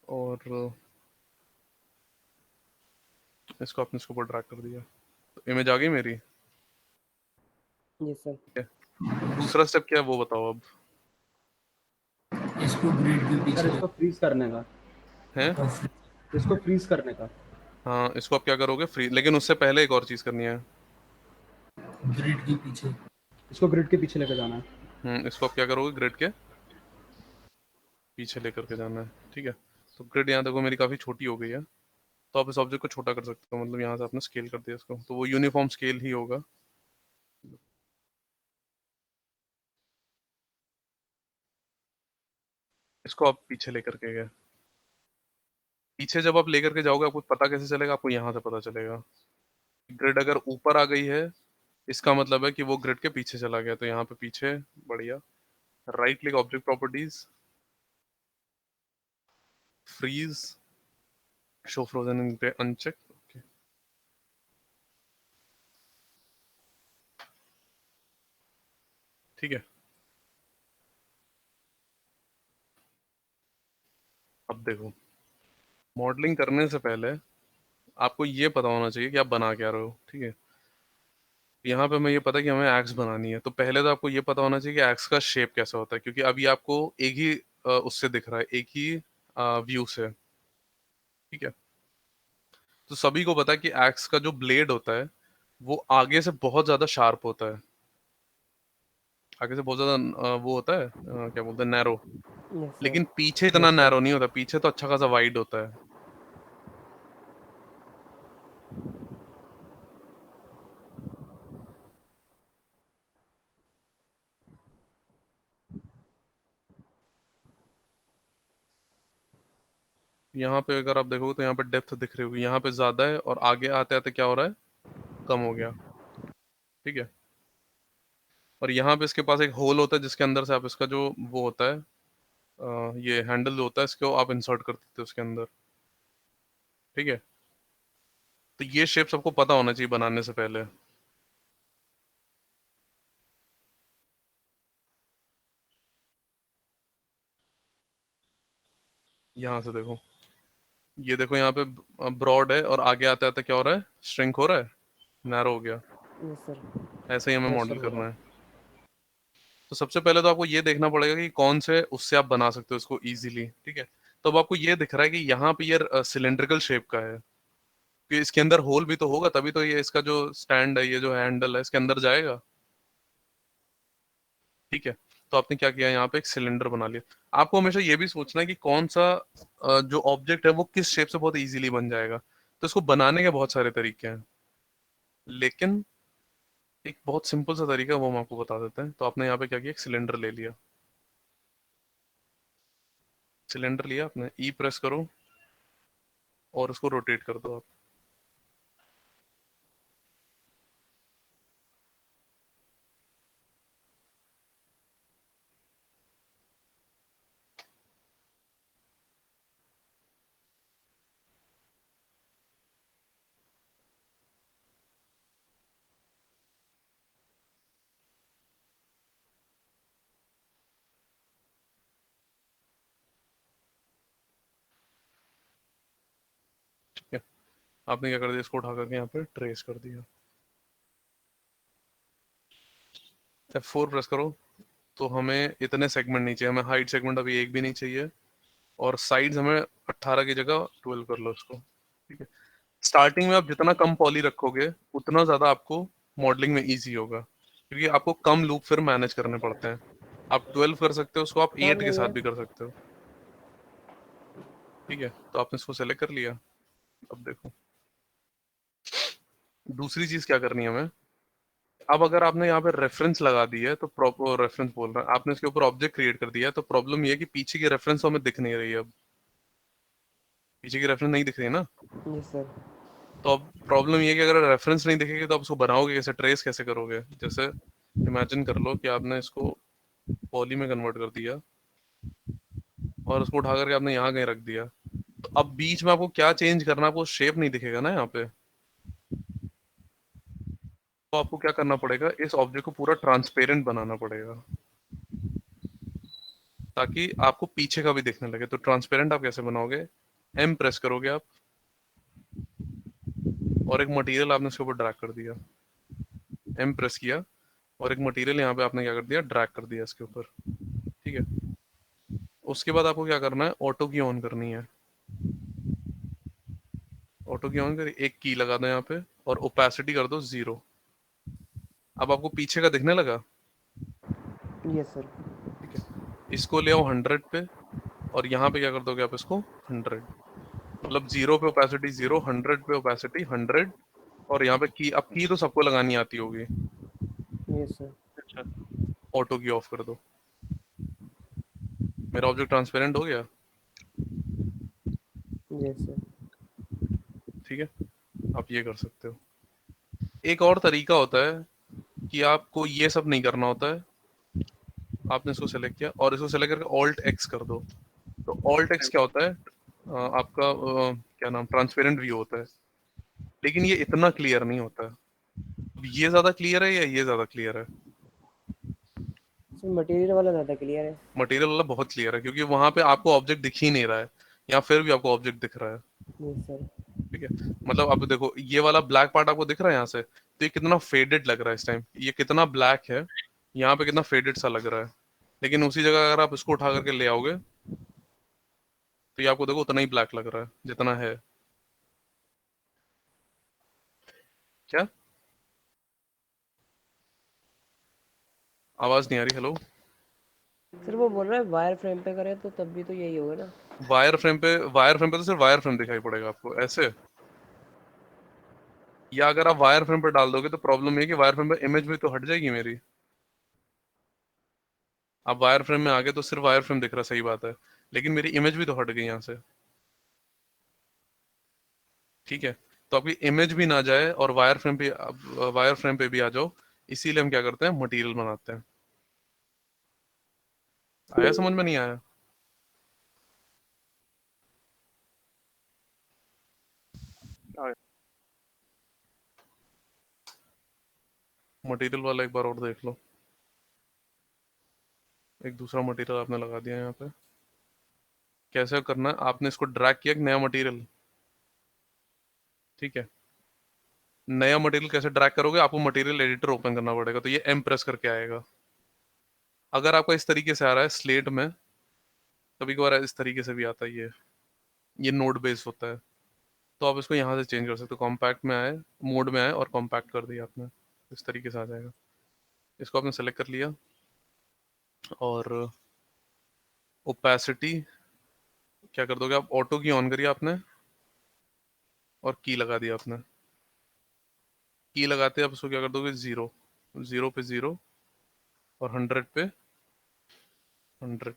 और इसको आपने इसके ऊपर ड्रैग कर दिया, तो इमेज आ गई मेरी। जी सर। ठीक है, दूसरा स्टेप क्या है वो बताओ अब। इसको ग्रिड के सर पीछे इसको फ्रीज करने का, है इसको फ्रीज करने का। हाँ, इसको आप क्या करोगे फ्री, लेकिन उससे पहले एक और चीज करनी है। ग्रिड के पीछे इसको ग्रिड के पीछे लेके जाना है। इसको आप क्या करोगे ग्रिड के पीछे लेकर के जाना है। ठीक है, तो ग्रिड यहाँ देखो मेरी काफी छोटी हो गई है, तो आप इस ऑब्जेक्ट को छोटा कर सकते हो, मतलब यहाँ से आपने स्केल कर दिया इसको, तो वो यूनिफॉर्म स्केल ही होगा। इसको आप पीछे लेकर के गए, पीछे जब आप लेकर के जाओगे आपको पता कैसे चलेगा, आपको यहाँ से पता चलेगा। ग्रिड अगर ऊपर आ गई है इसका मतलब है कि वो ग्रिड के पीछे चला गया, तो यहाँ पे पीछे, बढ़िया। Right click object properties, freeze, show frozen in grey uncheck. Okay, ठीक है। अब देखो, मॉडलिंग करने से पहले आपको ये पता होना चाहिए कि आप बना क्या रहे हो। ठीक है, यहाँ पे हमें ये पता है कि हमें एक्स बनानी है, तो पहले तो आपको ये पता होना चाहिए कि एक्स का शेप कैसा होता है, क्योंकि अभी आपको एक ही उससे दिख रहा है, एक ही व्यू से। ठीक है, तो सभी को पता है कि एक्स का जो ब्लेड होता है वो आगे से बहुत ज्यादा शार्प होता है, आगे से बहुत ज्यादा वो होता है, क्या बोलते हैं, नैरो। Yes sir. लेकिन पीछे इतना नैरो नहीं होता, पीछे तो अच्छा खासा वाइड होता है। यहाँ पे अगर आप देखोगे तो यहाँ पे डेप्थ दिख रही होगी, यहाँ पे ज्यादा है और आगे आते आते क्या हो रहा है, कम हो गया। ठीक है, और यहाँ पे इसके पास एक होल होता है जिसके अंदर से आप इसका जो वो होता है, ये हैंडल जो होता है इसको आप इंसर्ट कर देते हो उसके अंदर। ठीक है, तो ये शेप सबको पता होना चाहिए बनाने से पहले। यहाँ से देखो, ये देखो यहाँ पे ब्रॉड है और आगे आते आते क्या हो रहा है, श्रिंक हो रहा है, नैरो हो गया। Yes sir. ऐसे ही हमें यस मॉडल सर, हो रहा करना है। तो सबसे पहले तो आपको ये देखना पड़ेगा कि कौन से उससे आप बना सकते हो इसको इजीली। ठीक है, तो अब आपको ये दिख रहा है कि यहाँ पे ये सिलेंड्रिकल शेप का है, कि इसके अंदर होल भी तो होगा तभी तो ये इसका जो स्टैंड है, ये जो हैंडल है इसके अंदर जाएगा। ठीक है, तो आपने क्या किया, यहाँ पे एक सिलेंडर बना लिया। आपको हमेशा ये भी सोचना है कि कौन सा जो ऑब्जेक्ट है वो किस शेप से बहुत इजीली बन जाएगा। तो इसको बनाने के बहुत सारे तरीके हैं, लेकिन एक बहुत सिंपल सा तरीका है वो हम आपको बता देते हैं। तो आपने यहाँ पे क्या किया, एक सिलेंडर ले लिया, सिलेंडर लिया आपने, ई प्रेस करो और उसको रोटेट कर दो आप। ठीक है, आपने क्या कर दिया, इसको उठा करके यहाँ पे ट्रेस कर दिया। F4 प्रेस करो, तो हमें इतने सेगमेंट नहीं चाहिए, हमें हाइट सेगमेंट अभी एक भी नहीं चाहिए, और साइड्स हमें 18 की जगह 12 कर लो इसको। ठीक है, स्टार्टिंग में आप जितना कम पॉली रखोगे उतना ज्यादा आपको मॉडलिंग में इजी होगा, क्योंकि आपको कम लूप फिर मैनेज करने पड़ते हैं। आप 12 कर सकते हो उसको, आप हाँ 8 के नहीं साथ है। भी कर सकते हो। ठीक है, तो आपने इसको सेलेक्ट कर लिया। अब देखो, दूसरी चीज क्या करनी है हमें। अब अगर आपने यहाँ पे रेफरेंस लगा दी है, तो प्रॉपर रेफरेंस बोल रहा है, आपने इसके ऊपर ऑब्जेक्ट क्रिएट कर दिया है, तो प्रॉब्लम ये है कि पीछे की रेफरेंस हमें दिख नहीं रही है। अब पीछे की रेफरेंस नहीं दिख रही है ना, यस सर। तो अब प्रॉब्लम ये है कि अगर रेफरेंस नहीं दिखेगी तो आप उसको बनाओगे कैसे, ट्रेस कैसे करोगे। जैसे इमेजिन कर लो कि आपने इसको पॉली में कन्वर्ट कर दिया और उसको उठा करके आपने यहाँ कहीं रख दिया। तो अब बीच में आपको क्या चेंज करना है, आपको शेप नहीं दिखेगा ना यहाँ पे। तो आपको क्या करना पड़ेगा, इस ऑब्जेक्ट को पूरा ट्रांसपेरेंट बनाना पड़ेगा ताकि आपको पीछे का भी दिखने लगे। तो ट्रांसपेरेंट आप कैसे बनाओगे, एम प्रेस करोगे आप और एक मटेरियल आपने इसके ऊपर ड्रैग कर दिया, एम प्रेस किया और एक मटेरियल यहाँ पे आपने क्या कर दिया, ड्रैग कर दिया इसके ऊपर। ठीक है, उसके बाद आपको क्या करना है, ऑटो की ऑन करनी है। ऑटो की ऑन करी, एक की लगा दो यहाँ पे और ओपेसिटी कर दो 0। अब आपको पीछे का दिखने लगा। Yes sir. ठीक है, इसको ले आओ 100 पे और यहाँ पे क्या कर दोगे आप, इसको 100, मतलब 0 पे ओपेसिटी 0, 100 पे ओपेसिटी 100 और यहाँ पे की। अब की तो सबको लगानी आती होगी। Yes sir. अच्छा, ऑटो की ऑफ कर दो। मेरा ऑब्जेक्ट ट्रांसपेरेंट हो गया। Yes sir. ठीक है, आप ये कर सकते हो। एक और तरीका होता है कि आपको ये सब नहीं करना होता है। आपने इसको सेलेक्ट किया और इसको सेलेक्ट करके ऑल्ट एक्स कर दो। तो ऑल्ट एक्स क्या होता है, आपका क्या नाम, ट्रांसपेरेंट व्यू होता है, लेकिन ये इतना क्लियर नहीं होता है। अब ये ज्यादा क्लियर है या ये ज्यादा क्लियर है? सर मटेरियल वाला ज़्यादा क्लियर है। मटेरियल वाला बहुत क्लियर है क्योंकि वहां पे आपको ऑब्जेक्ट दिख ही नहीं रहा है, या फिर भी आपको ऑब्जेक्ट दिख रहा है। Yes sir. ठीक है, मतलब आप देखो ये वाला ब्लैक पार्ट आपको दिख रहा है यहाँ से, तो ये कितना फेडेड लग रहा है इस टाइम, ये कितना ब्लैक है, यहाँ पे कितना फेडेड सा लग रहा है। लेकिन उसी जगह अगर आप इसको उठा करके ले आओगे तो ये आपको देखो उतना ही ब्लैक लग रहा है जितना है। क्या आवाज नहीं आ रही, हेलो? सर वो बोल रहा है वायर फ्रेम पे करें तो तब भी तो यही होगा ना। वायर फ्रेम पे तो सिर्फ वायर फ्रेम दिखाई पड़ेगा आपको ऐसे, या अगर आप वायर फ्रेम पे डाल दोगे तो प्रॉब्लम ये है कि वायर फ्रेम पे इमेज भी तो हट जाएगी मेरी। आप वायर फ्रेम में आगे तो सिर्फ वायर फ्रेम दिख रहा है, सही बात है, लेकिन मेरी इमेज भी तो हट गई यहाँ से। ठीक है, तो आपकी इमेज भी ना जाए और वायर फ्रेम पे भी आ जाओ, इसीलिए हम क्या करते हैं, मटेरियल बनाते हैं। आया समझ में, नहीं आया? मटेरियल वाला एक बार और देख लो। एक दूसरा मटेरियल आपने लगा दिया यहाँ पे। कैसे करना है, आपने इसको ड्रैग किया एक नया मटेरियल। ठीक है, नया मटेरियल कैसे ड्रैग करोगे, आपको मटेरियल एडिटर ओपन करना पड़ेगा, तो ये एम प्रेस करके आएगा। अगर आपका इस तरीके से आ रहा है स्लेट में, कभी कभार इस तरीके से भी आता है, ये नोड बेस्ड होता है, तो आप इसको यहाँ से चेंज कर सकते हो। कॉम्पैक्ट में आए, मोड में आए और कॉम्पैक्ट कर दिया आपने, इस तरीके से आ जाएगा। इसको आपने सेलेक्ट कर लिया और ओपेसिटी क्या कर दोगे आप, ऑटो की ऑन करिए आपने और की लगा दिया आपने। की लगाते आप उसको क्या कर दोगे, 0, 0 पे 0 और 100 पे 100।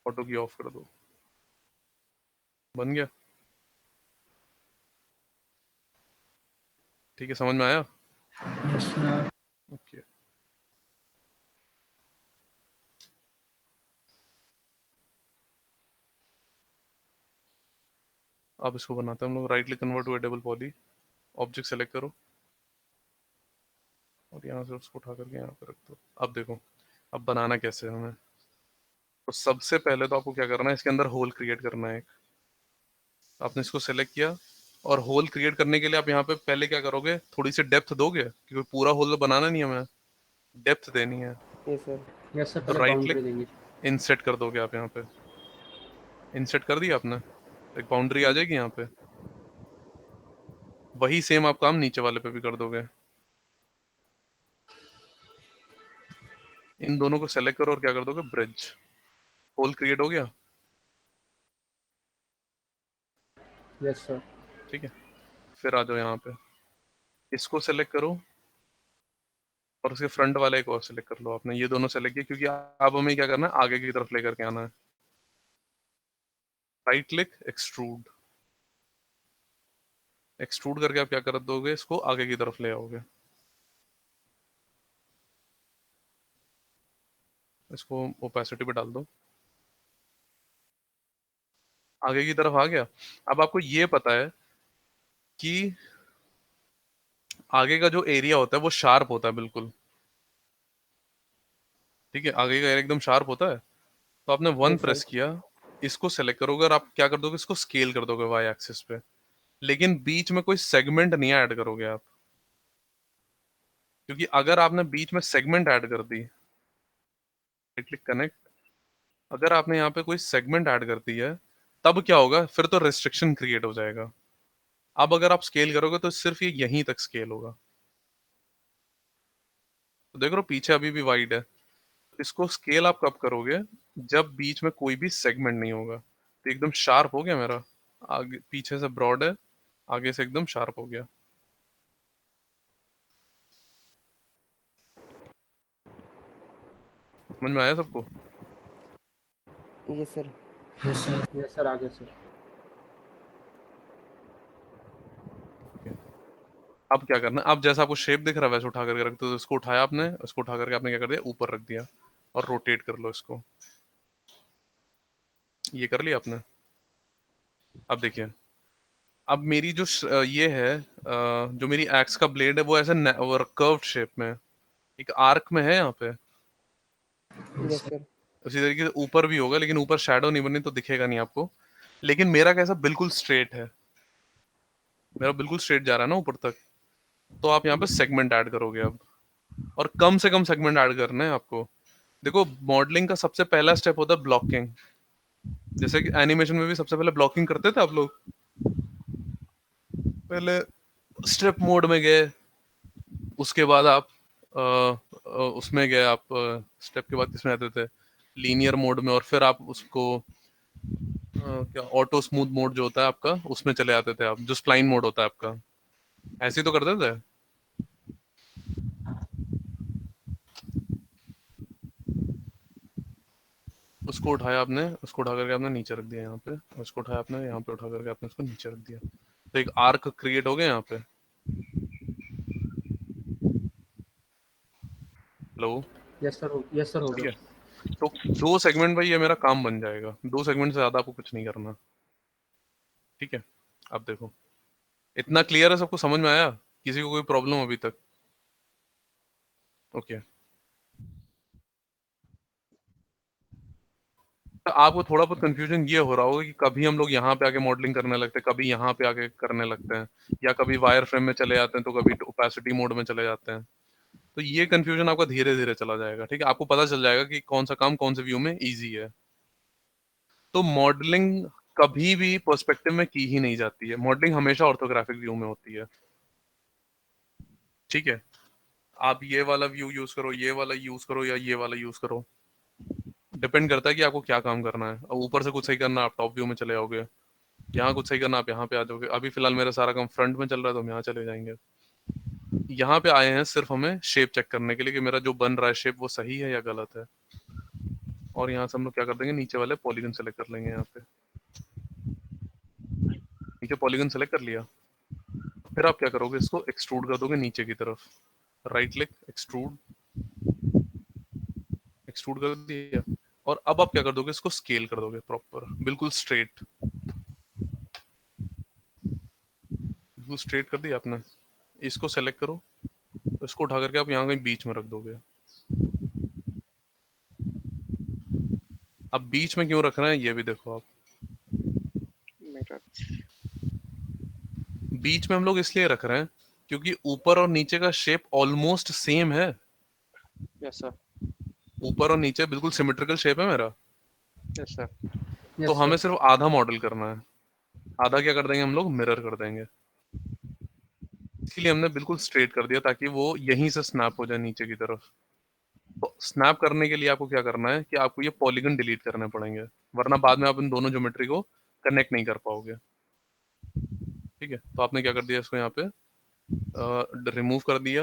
ऑटो की ऑफ कर दो, बन गया। ठीक है, समझ में आया? Yes sir. ओके, अब इसको बनाते हैं हम लोग। Right click, convert to edible poly, object select करो और यहाँ से उसको उठा करके यहाँ पे रख दो। अब देखो, अब बनाना कैसे है हमें। तो सबसे पहले तो आपको क्या करना है, इसके अंदर होल क्रिएट करना है एक। आपने इसको सेलेक्ट किया और होल क्रिएट करने के लिए आप यहाँ पे पहले क्या करोगे, थोड़ी सी डेप्थ दोगे क्योंकि पूरा होल तो बनाना नहीं है हमें, डेप्थ देनी है। Yes sir. यस सर, तो पहले राइट क्लिक, बाउंड्री देंगे। इंसेट कर दोगे आप यहाँ पे। इंसेट कर दिया आपने, एक बाउंड्री आ जाएगी यहाँ पे। वही सेम आप काम नीचे वाले पे भी कर दोगे। इन दोनों को सेलेक्ट करो और क्या कर दोगे, ब्रिज। होल क्रिएट हो गया। Yes sir. ठीक है, फिर आ जाओ यहाँ पे, इसको सेलेक्ट करो और उसके फ्रंट वाले को सेलेक्ट कर लो आपने। ये दोनों सेलेक्ट किए क्योंकि अब हमें क्या करना है, आगे की तरफ लेकर के आना है। Right click, extrude. एक्सट्रूड करके आप क्या कर दोगे, इसको आगे की तरफ ले आओगे। इसको ओपेसिटी पे डाल दो आगे की तरफ आ गया। अब आपको ये पता है कि आगे का जो एरिया होता है वो शार्प होता है बिल्कुल, ठीक है, आगे का एरिया एकदम शार्प होता है। तो आपने वन यस सर। प्रेस किया, इसको सेलेक्ट करोगे और आप क्या कर दोगे, इसको स्केल कर दोगे वाई एक्सिस पे, लेकिन बीच में कोई सेगमेंट नहीं ऐड करोगे आप, क्योंकि अगर आपने बीच में सेगमेंट ऐड कर दी, क्लिक कनेक्ट, अगर आपने यहाँ पे कोई सेगमेंट ऐड कर दी है, तब क्या होगा, फिर तो रेस्ट्रिक्शन क्रिएट हो जाएगा। अब अगर आप स्केल करोगे तो सिर्फ ये यहीं तक स्केल होगा, तो देख रहे हो पीछे अभी भी वाइड है। इसको स्केल आप कब करोगे, जब बीच में कोई भी सेगमेंट नहीं होगा। तो एकदम शार्प हो गया मेरा, आगे पीछे से ब्रॉड है, आगे से एकदम शार्प हो गया। समझ में आया सबको? Yes sir. Yes sir. Yes sir, आगे सर। Okay. अब क्या करना है, अब जैसा आपको शेप दिख रहा है वैसे उठा करके रख दो। तो इसको उठाया आपने, इसको उठा करके आपने क्या कर दिया, ऊपर रख दिया और रोटेट कर लो इसको। ये कर लिया आपने। अब देखिए, अब मेरी जो ये है, जो मेरी एक्स का ब्लेड है वो ऐसे कर्व्ड शेप में, एक आर्क में है यहाँ पे। Yes sir. उसी तरीके से ऊपर भी होगा, लेकिन ऊपर शैडो नहीं बनी तो दिखेगा नहीं आपको। लेकिन मेरा कैसा बिल्कुल स्ट्रेट है, मेरा बिल्कुल स्ट्रेट जा रहा है ना ऊपर तक। तो आप यहाँ पे सेगमेंट ऐड करोगे अब, और कम से कम सेगमेंट ऐड करने हैं आपको। देखो, मॉडलिंग का सबसे पहला स्टेप होता है ब्लॉकिंग। जैसे कि एनिमेशन में भी सबसे पहले ब्लॉकिंग करते थे आप लोग, पहले स्ट्रिप मोड में गए, उसके बाद आप उसमें गए, आप स्टेप के बाद किसमें आते थे, लीनियर मोड में, और फिर आप उसको क्या ऑटो स्मूथ मोड जो होता है आपका, उसमें चले आते थे आप, जो स्प्लाइन मोड होता है आपका। ऐसे ही तो करते थे। उसको उठाया आपने, उसको उठा करके आपने नीचे रख दिया यहाँ पे, उसको उठाया आपने यहाँ पे, उठा करके आपने उसको नीचे रख दिया। तो एक आर्क क्रिएट हो गया यहाँ पे। Hello? Yes sir, yes sir, हो ठीक गया। है, तो 2 सेगमेंट भाई ये मेरा काम बन जाएगा, 2 सेगमेंट से ज्यादा आपको कुछ नहीं करना। ठीक है, अब देखो, इतना क्लियर है, सबको समझ में आया? किसी को कोई प्रॉब्लम अभी तक? ओके। तो आपको थोड़ा बहुत कंफ्यूजन ये हो रहा होगा कि कभी हम लोग यहाँ पे आके मॉडलिंग करने लगते हैं, कभी यहाँ पे आके करने लगते हैं, या कभी वायर फ्रेम में चले जाते हैं, तो कभी ओपेसिटी मोड में चले जाते हैं। तो ये कंफ्यूजन आपका धीरे धीरे चला जाएगा, ठीक है, आपको पता चल जाएगा कि कौन सा काम कौन से व्यू में इजी है। तो मॉडलिंग कभी भी पर्सपेक्टिव में की ही नहीं जाती है, मॉडलिंग हमेशा ऑर्थोग्राफिक व्यू में होती है। ठीक है, आप ये वाला व्यू यूज करो, ये वाला यूज करो, या ये वाला यूज करो, डिपेंड करता है कि आपको क्या काम करना है। अब ऊपर से कुछ सही करना है, आप टॉप व्यू में चले जाओगे, यहाँ कुछ सही करना, आप यहाँ पे आ जाओगे। अभी फिलहाल मेरा सारा काम फ्रंट में चल रहा है, तो हम यहाँ चले जाएंगे। यहाँ पे आए हैं सिर्फ हमें शेप चेक करने के लिए कि मेरा जो बन रहा है शेप वो सही है या गलत है। और यहाँ से हम लोग क्या कर देंगे, नीचे वाले पॉलीगन सेलेक्ट कर लेंगे। यहाँ पे नीचे पॉलीगन सेलेक्ट कर लिया, फिर आप क्या करोगे, इसको एक्सट्रूड कर दोगे नीचे की तरफ, राइट क्लिक, एक्सट्रूड, एक्सट्रूड कर दिया। और अब आप क्या कर दोगे, इसको स्केल कर दोगे प्रॉपर, बिल्कुल स्ट्रेट, बिल्कुल स्ट्रेट कर दिया आपने। इसको सेलेक्ट करो, इसको उठा करके आप यहाँ कहीं बीच में रख दोगे। अब बीच में क्यों रख रहे हैं ये भी देखो आप। बीच में हम लोग इसलिए रख रहे हैं क्योंकि ऊपर और नीचे का शेप ऑलमोस्ट सेम है। Yes sir. ऊपर और नीचे बिल्कुल सिमेट्रिकल शेप है मेरा। Yes sir. तो यस हमें सर। सिर्फ आधा मॉडल करना है, आधा क्या कर देंगे हम लोग, मिरर कर देंगे। इसलिए हमने बिल्कुल स्ट्रेट कर दिया ताकि वो यहीं से स्नैप हो जाए नीचे की तरफ। तो स्नैप करने के लिए आपको क्या करना है कि आपको ये पॉलीगन डिलीट करने पड़ेंगे, वरना बाद में आप इन दोनों ज्योमेट्री को कनेक्ट नहीं कर पाओगे। ठीक है, तो आपने क्या कर दिया, इसको यहाँ पे रिमूव कर दिया।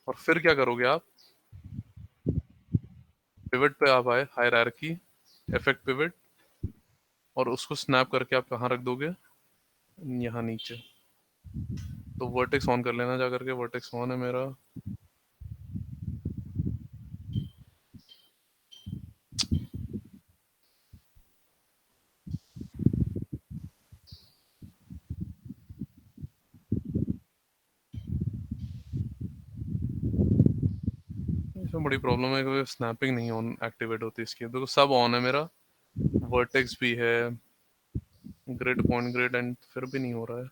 और फिर क्या करोगे आप, पिवट पे आप आए, हायरार्की, इफेक्ट पिवट, और उसको स्नैप करके आप कहाँ रख दोगे, यहाँ नीचे। तो वर्टेक्स ऑन कर लेना, जा करके वर्टेक्स ऑन है मेरा। इसमें बड़ी प्रॉब्लम है कि स्नैपिंग नहीं ऑन एक्टिवेट होती इसकी। देखो सब ऑन है मेरा, वर्टेक्स भी है, ग्रिड पॉइंट ग्रिड, एंड फिर भी नहीं हो रहा है।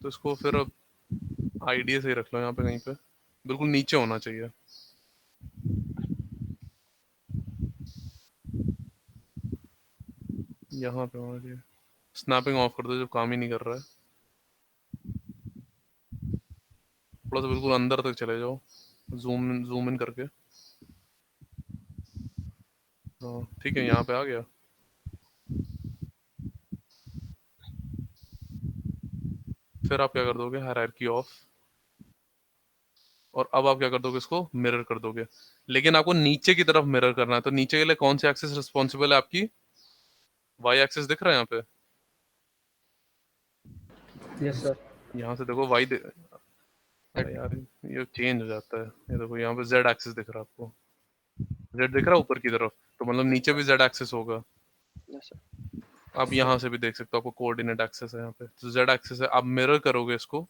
तो इसको फिर अब आईडिया से ही रख लो यहाँ पे कहीं पे, बिल्कुल नीचे होना चाहिए। यहाँ पे होना चाहिए। स्नैपिंग ऑफ कर दो जब काम ही नहीं कर रहा है। थोड़ा सा बिल्कुल अंदर तक चले जाओ, जूम इन करके। हाँ ठीक है, यहाँ पे आ गया। फिर आप क्या कर दोगे, हायरार्की ऑफ, और अब आप क्या कर दोगे, इसको मिरर कर दोगे। लेकिन आपको नीचे की तरफ मिरर करना है, तो नीचे के लिए कौन सी एक्सिस रिस्पॉन्सिबल है आपकी? वाई एक्सिस दिख रहा है यहाँ पे? Yes sir. यहाँ से देखो वाई अरे यार ये चेंज हो जाता है। ये देखो यहाँ पे जेड एक्सिस दिख रहा है आपको, जेड दिख रहा है ऊपर की तरफ, तो मतलब नीचे भी जेड एक्सिस होगा। Yes, sir. आप यहाँ से भी देख सकते हो, आपको कोऑर्डिनेट एक्सिस है यहाँ पे, तो जेड एक्सिस है। आप मिरर करोगे इसको,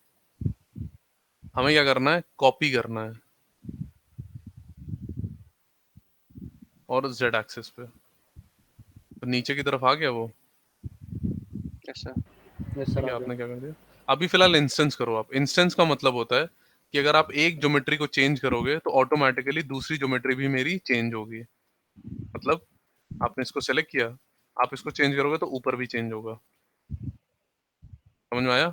हमें क्या करना है, कॉपी करना है, और जेड एक्सिस पे, तो नीचे की तरफ आ गया वो। Yes, sir. यस ठीक सर है, आ आपने गया। क्या कर दिया। अभी फिलहाल इंस्टेंस करो आप। इंस्टेंस का मतलब होता है कि अगर आप एक ज्योमेट्री को चेंज करोगे तो ऑटोमेटिकली दूसरी ज्योमेट्री भी मेरी चेंज होगी। मतलब आपने इसको सेलेक्ट किया, आप इसको चेंज करोगे तो ऊपर भी चेंज होगा। समझ में आया?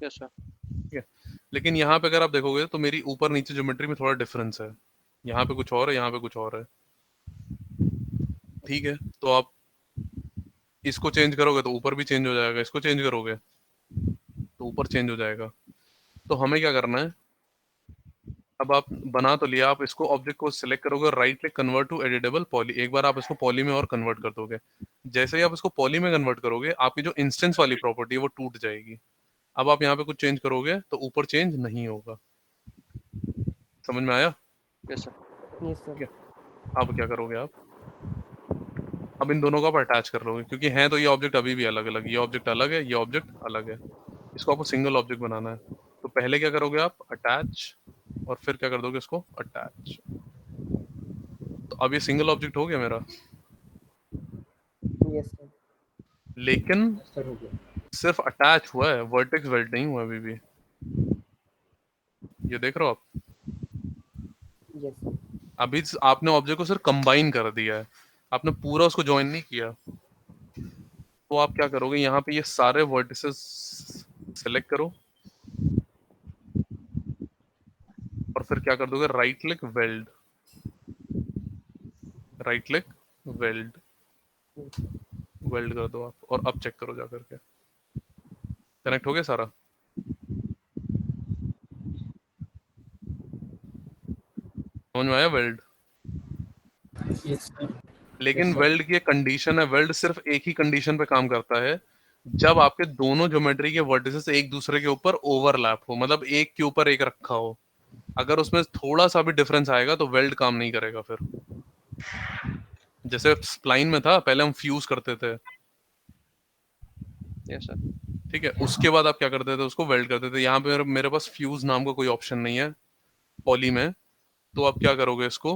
Yes, sir. ठीक है, लेकिन यहाँ पे अगर आप देखोगे तो मेरी ऊपर नीचे ज्योमेट्री में थोड़ा डिफरेंस है। यहाँ पे कुछ और है, यहाँ पे कुछ और है। ठीक है, तो आप इसको चेंज करोगे तो ऊपर भी चेंज हो जाएगा, इसको चेंज करोगे तो ऊपर चेंज हो जाएगा। तो हमें क्या करना है, अब आप बना तो लिया, आप इसको ऑब्जेक्ट को सिलेक्ट करोगे, right click, convert to editable poly, एक बार आप इसको पॉली में और कन्वर्ट कर दोगे। जैसे ही आप इसको पॉली में कन्वर्ट करोगे, आपकी जो इंस्टेंस वाली प्रॉपर्टी है वो टूट जाएगी। अब आप यहाँ पे कुछ चेंज करोगे तो ऊपर चेंज नहीं होगा। समझ में आया? Yes, sir. Yes sir. ठीक है, अब क्या करोगे आप, अब इन दोनों को आप अटैच कर लोगे, क्योंकि हैं तो ये ऑब्जेक्ट अभी भी अलग अलग, ये ऑब्जेक्ट अलग है, ये ऑब्जेक्ट अलग है। इसको आपको सिंगल ऑब्जेक्ट बनाना है, तो पहले क्या करोगे आप, अटैच, और फिर क्या कर दोगे, इसको अटैच। तो अब ये सिंगल ऑब्जेक्ट हो गया मेरा। Yes sir. लेकिन यस सर हो गया। सिर्फ अटैच हुआ है, वर्टेक्स वेल्ड नहीं हुआ अभी भी। ये देख रहे हो आप? Yes sir. अभी आपने ऑब्जेक्ट को सिर्फ कंबाइन कर दिया है, आपने पूरा उसको ज्वाइन नहीं किया। तो आप क्या करोगे, यहाँ पे ये सारे वर्टिसेस सेलेक्ट करो, और फिर क्या कर दोगे, right click weld, right click weld, weld कर दो आप, और अब चेक करो जा करके, कनेक्ट हो गया सारा। समझ में आया वेल्ड? Yes sir. लेकिन यस सर। वेल्ड की एक कंडीशन है, वेल्ड सिर्फ एक ही कंडीशन पे काम करता है, जब आपके दोनों ज्योमेट्री के वर्टिसेस एक दूसरे के ऊपर ओवरलैप हो, मतलब एक के ऊपर एक रखा हो। अगर उसमें थोड़ा सा भी डिफरेंस आएगा तो वेल्ड काम नहीं करेगा फिर। जैसे स्प्लाइन में था, पहले हम फ्यूज करते थे, Yes, sir. ठीक है, उसके बाद आप क्या करते थे, उसको वेल्ड करते थे। यहाँ पे मेरे पास फ्यूज नाम का कोई ऑप्शन नहीं है पॉली में, तो आप क्या करोगे, इसको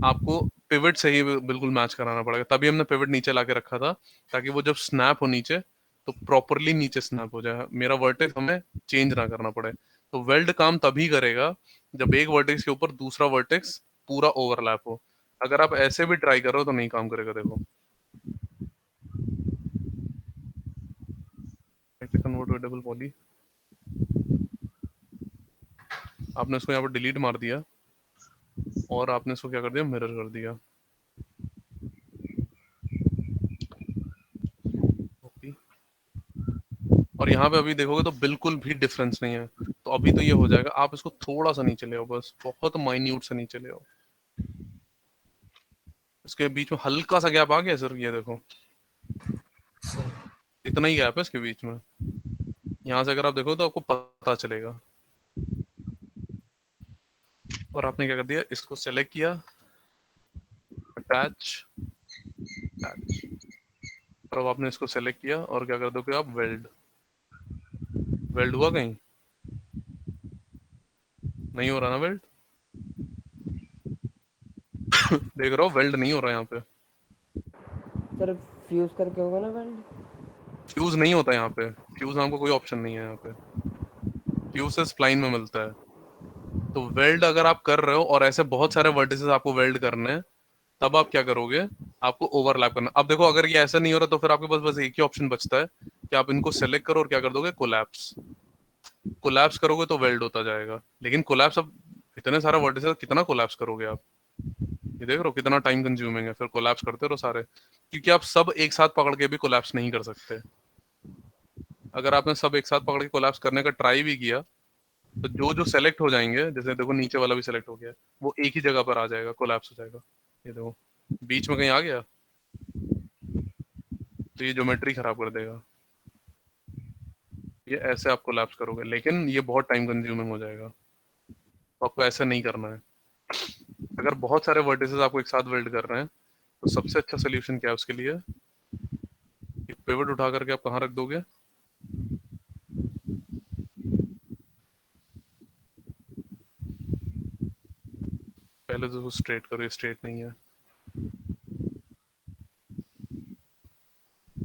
आपको पिवट से ही बिल्कुल मैच कराना पड़ेगा। तभी हमने पिवट नीचे लाके रखा था, ताकि वो जब स्नैप हो नीचे तो प्रॉपरली नीचे स्नैप हो जाए, मेरा वर्टेक्स हमें चेंज ना करना पड़े। तो वेल्ड काम तभी करेगा जब एक वर्टेक्स के ऊपर दूसरा वर्टेक्स पूरा ओवरलैप हो। अगर आप ऐसे भी ट्राई कर रहे हो तो नहीं काम करेगा। देखो, कन्वर्ट टू डबल पॉली, आपने इसको यहाँ पर डिलीट मार दिया, और आपने इसको क्या कर दिया, मिरर कर दिया। ओके, और यहाँ पे अभी देखोगे तो बिल्कुल भी डिफरेंस नहीं है। तो अभी तो ये हो जाएगा, आप इसको थोड़ा सा नीचे ले आओ, बस बहुत माइन्यूट से नीचे ले आओ। इसके बीच में हल्का सा गैप आ गया सर, ये देखो, इतना ही गैप है इसके बीच में। यहाँ से अगर आप देखो तो आपको पता चलेगा। और आपने क्या कर दिया, इसको सेलेक्ट किया, अटैच, अटैच, और अब आपने इसको सेलेक्ट किया और क्या कर दोगे आप, वेल्ड। वेल्ड हुआ कहीं? नहीं हो रहा ना वेल्ड? देख रहा हो वेल्ड नहीं हो रहा यहाँ पे। सर फ्यूज करके होगा ना वेल्ड? फ्यूज नहीं होता यहाँ पे, फ्यूज नाम का कोई ऑप्शन नहीं है यहाँ पे। फ्यूज से स्प्लाइन में मिलता है। तो वेल्ड अगर आप कर रहे हो और ऐसे बहुत सारे वर्टिसेस आपको वेल्ड करने हैं, तब आप क्या करोगे? आपको ओवरलैप करना। अब देखो अगर ये ऐसा नहीं हो रहा तो फिर आपके पास बस एक ही ऑप्शन बचता है कि आप इनको सेलेक्ट करो और क्या कर दोगे? कोलैप्स। कोलैप्स करोगे तो वेल्ड होता जाएगा। लेकिन कोलैप्स, अब इतने सारे वर्टिसेस कितना कोलैप्स करोगे आप? ये देख रहे हो कितना टाइम कंज्यूमिंग है। फिर कोलैप्स करते रहो सारे, क्योंकि आप सब एक साथ पकड़ के भी कोलैप्स नहीं कर सकते। अगर आपने सब एक साथ पकड़ के कोलैप्स करने का ट्राई भी किया तो जो जो सेलेक्ट हो जाएंगे, जैसे देखो नीचे वाला भी सेलेक्ट हो गया, वो एक ही जगह पर आ जाएगा, कोलैप्स हो जाएगा। ये देखो बीच में कहीं आ गया तो ये ज्योमेट्री खराब कर देगा। ये ऐसे आप कोलैप्स करोगे, लेकिन ये बहुत टाइम कंज्यूमिंग हो जाएगा, तो आपको ऐसा नहीं करना है। अगर बहुत सारे वर्टिसेस आपको एक साथ वेल्ड कर रहे हैं तो सबसे अच्छा सोल्यूशन क्या है उसके लिए? एक पिवट उठा करके आप कहाँ रख दोगे? पहले तो स्ट्रेट करो, ये स्ट्रेट नहीं है,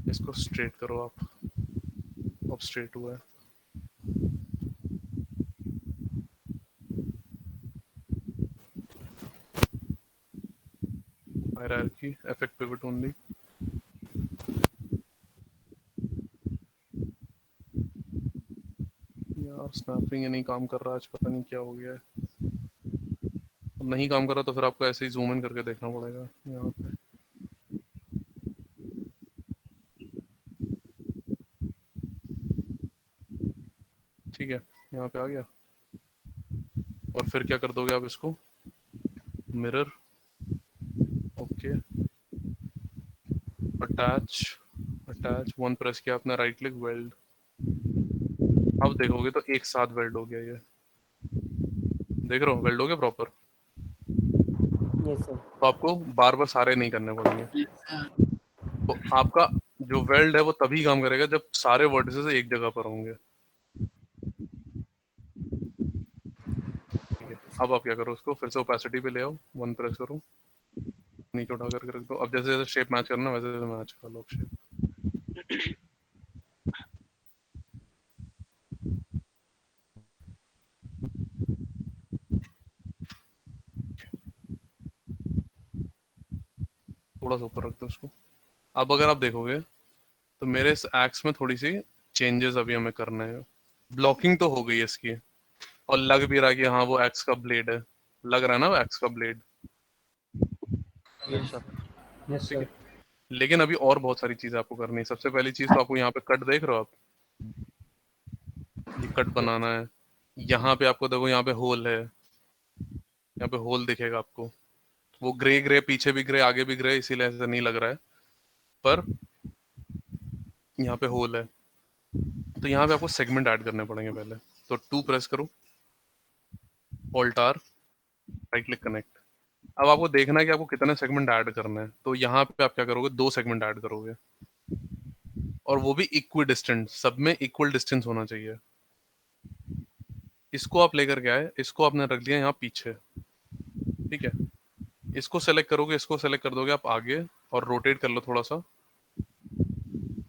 इसको स्ट्रेट करो आप। अब स्ट्रेट हुआ है। Hierarchy, effect pivot only. यार स्नैपिंग ये नहीं काम कर रहा आज, पता नहीं क्या हो गया है। अब नहीं काम कर रहा तो फिर आपको ऐसे ही जूम इन करके देखना पड़ेगा यहाँ पे। ठीक है, यहाँ पे आ गया। और फिर क्या कर दोगे आप इसको? Mirror, okay, attach, attach, one press किया आपने, राइट क्लिक, वेल्ड। अब देखोगे तो एक साथ वेल्ड हो गया ये। देख रहे हो वेल्ड हो गया प्रॉपर। Yes sir. तो आपको बार बार सारे नहीं करने पड़ेंगे। Yes, sir. तो आपका जो वेल्ड है वो तभी काम करेगा जब सारे वर्टिसेस एक जगह पर होंगे। ठीक है, अब आप क्या करो, उसको फिर से ओपेसिटी पे ले आओ, वन प्रेस करो, नीचे उठा करके रख दो। अब जैसे जैसे शेप मैच करना वैसे वैसे मैच कर लो शेप। थोड़ा सा ऊपर रख दो उसको। अब अगर आप देखोगे तो मेरे इस एक्स में थोड़ी सी चेंजेस अभी हमें करने हैं। ब्लॉकिंग तो हो गई है इसकी, और लग भी रहा है कि हाँ वो एक्स का ब्लेड है। लग रहा है ना वो एक्स का ब्लेड। Yes, sir. यस ठीक सर। है, लेकिन अभी और बहुत सारी चीजें आपको करनी है। सबसे पहली चीज तो आपको यहाँ पे कट देख रहे हो आप, ये कट बनाना है। यहाँ पे आपको देखो, यहाँ पे होल है, यहाँ पे होल दिखेगा आपको। वो ग्रे ग्रे, पीछे भी ग्रे आगे भी ग्रे, इसीलिए ऐसा नहीं लग रहा है, पर यहाँ पे होल है। तो यहाँ पे आपको सेगमेंट ऐड करने पड़ेंगे पहले। तो टू प्रेस करो, ऑल्टार, राइट क्लिक, कनेक्ट। अब आपको देखना है कि आपको कितने सेगमेंट ऐड करने हैं। तो यहाँ पे आप क्या करोगे, दो सेगमेंट ऐड करोगे, और वो भी इक्वी डिस्टेंट, सब में इक्वल डिस्टेंस होना चाहिए। इसको आप लेकर के आए, इसको आपने रख दिया यहाँ पीछे। ठीक है, इसको सेलेक्ट करोगे, इसको सेलेक्ट कर दोगे आप आगे, और रोटेट कर लो थोड़ा सा,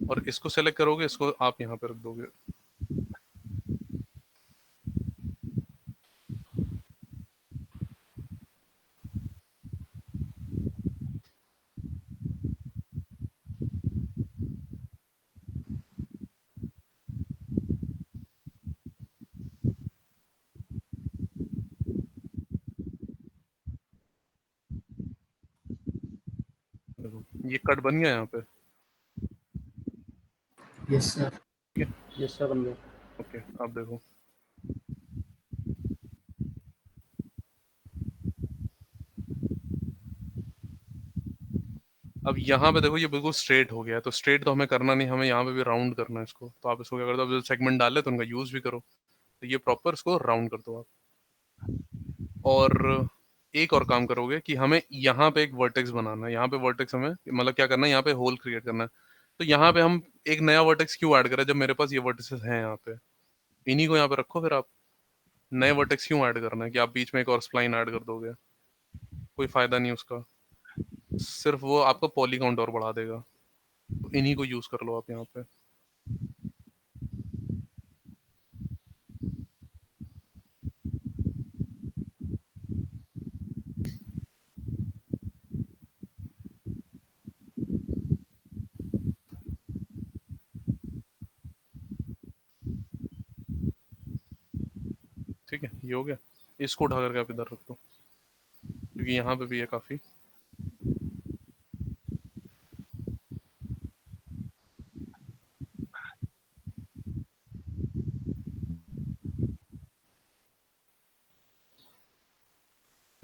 और इसको सेलेक्ट करोगे, इसको आप यहाँ पे रख दोगे। देखो ये कट बन गया यहाँ पे। Yes, sir. ठीक है, यस सर बन गया। ओके, अब देखो अब यहाँ पे देखो ये बिल्कुल स्ट्रेट हो गया है। तो स्ट्रेट तो हमें करना नहीं, हमें यहाँ पे भी राउंड करना है इसको। तो आप इसको क्या कर दो, अब जो सेगमेंट डाले तो उनका यूज भी करो। तो ये प्रॉपर इसको राउंड कर दो आप। और एक और काम करोगे कि हमें यहाँ पे एक वर्टेक्स बनाना है। यहाँ पे वर्टेक्स हमें मतलब क्या करना है, यहाँ पे होल क्रिएट करना है। तो यहाँ पे हम एक नया वर्टेक्स क्यों ऐड करें जब मेरे पास ये वर्टिसेस हैं यहाँ पे? इन्हीं को यहाँ पे रखो, फिर आप नए वर्टेक्स क्यों ऐड करना है कि आप बीच में एक और स्प्लाइन ऐड कर दोगे, कोई फायदा नहीं उसका, सिर्फ वो आपका पॉली काउंट और बढ़ा देगा। तो इन्हीं को यूज कर लो आप यहाँ पे। ठीक है, ये हो गया। इसको उठा करके आप इधर रख दो, क्योंकि यहाँ पे भी है काफी।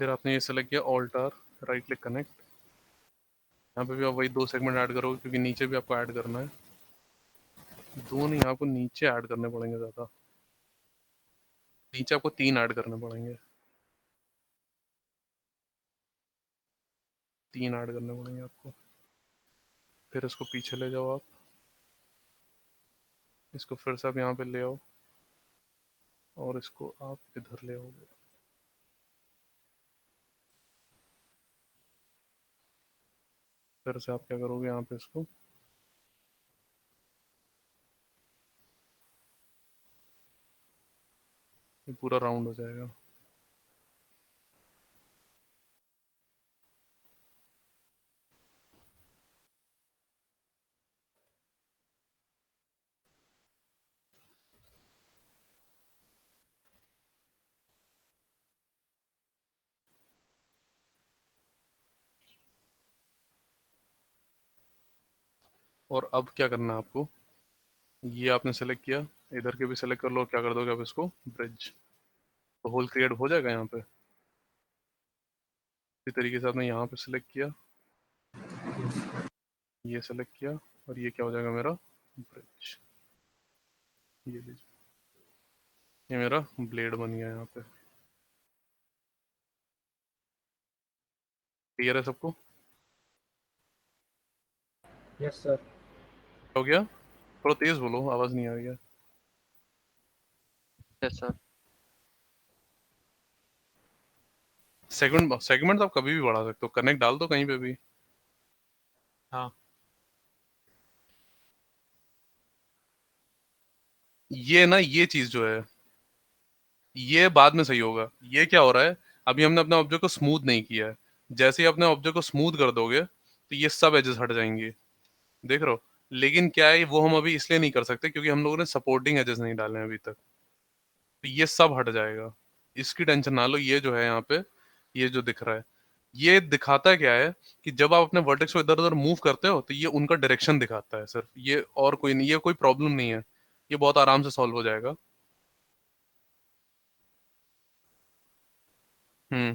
फिर आपने ये सेलेक्ट किया ऑल्टर, राइट क्लिक कनेक्ट। यहाँ पे भी आप वही 2 सेगमेंट ऐड करोगे, क्योंकि नीचे भी आपको ऐड करना है। 2 नहीं, आपको नीचे ऐड करने पड़ेंगे ज्यादा, नीचे आपको 3 ऐड करने पड़ेंगे, 3 ऐड करने पड़ेंगे आपको। फिर इसको पीछे ले जाओ आप, इसको फिर से आप यहाँ पे ले आओ, और इसको आप इधर ले आओगे। फिर से आप क्या करोगे, यहाँ पे इसको ये पूरा राउंड हो जाएगा। और अब क्या करना है आपको, ये आपने सेलेक्ट किया, इधर के भी सेलेक्ट कर लो। क्या कर दोगे आप इसको ब्रिज, तो होल क्रिएट हो जाएगा यहाँ पे। इसी तरीके से आपने यहाँ पे सेलेक्ट किया, ये सेलेक्ट किया, और ये क्या हो जाएगा मेरा ब्रिज। ये लीजिए, ये मेरा ब्लेड बन गया यहाँ पे। क्लियर है सबको? Yes sir. हो गया? थोड़ा तेज बोलो, आवाज नहीं आ रही है। Yes, sir. सेगमेंट सेगमेंट आप कभी भी बढ़ा सकते हो, कनेक्ट डाल दो कहीं पे भी। हाँ। ये ना, ये चीज जो है, ये बाद में सही होगा। ये क्या हो रहा है, अभी हमने अपने ऑब्जेक्ट को स्मूथ नहीं किया है। जैसे ही अपने ऑब्जेक्ट को स्मूथ कर दोगे, तो ये सब एजेस हट जाएंगे, देख रहे हो। लेकिन क्या है, वो हम अभी इसलिए नहीं कर सकते क्योंकि हम लोगों ने सपोर्टिंग एजेस नहीं डाले हैं अभी तक। तो ये सब हट जाएगा, इसकी टेंशन ना लो। ये जो है यहाँ पे, ये जो दिख रहा है, ये दिखाता क्या है कि जब आप अपने वर्टेक्स को इधर उधर मूव करते हो, तो ये उनका डायरेक्शन दिखाता है सिर्फ, ये और कोई नहीं। ये कोई प्रॉब्लम नहीं है, ये बहुत आराम से सॉल्व हो जाएगा। हम्म,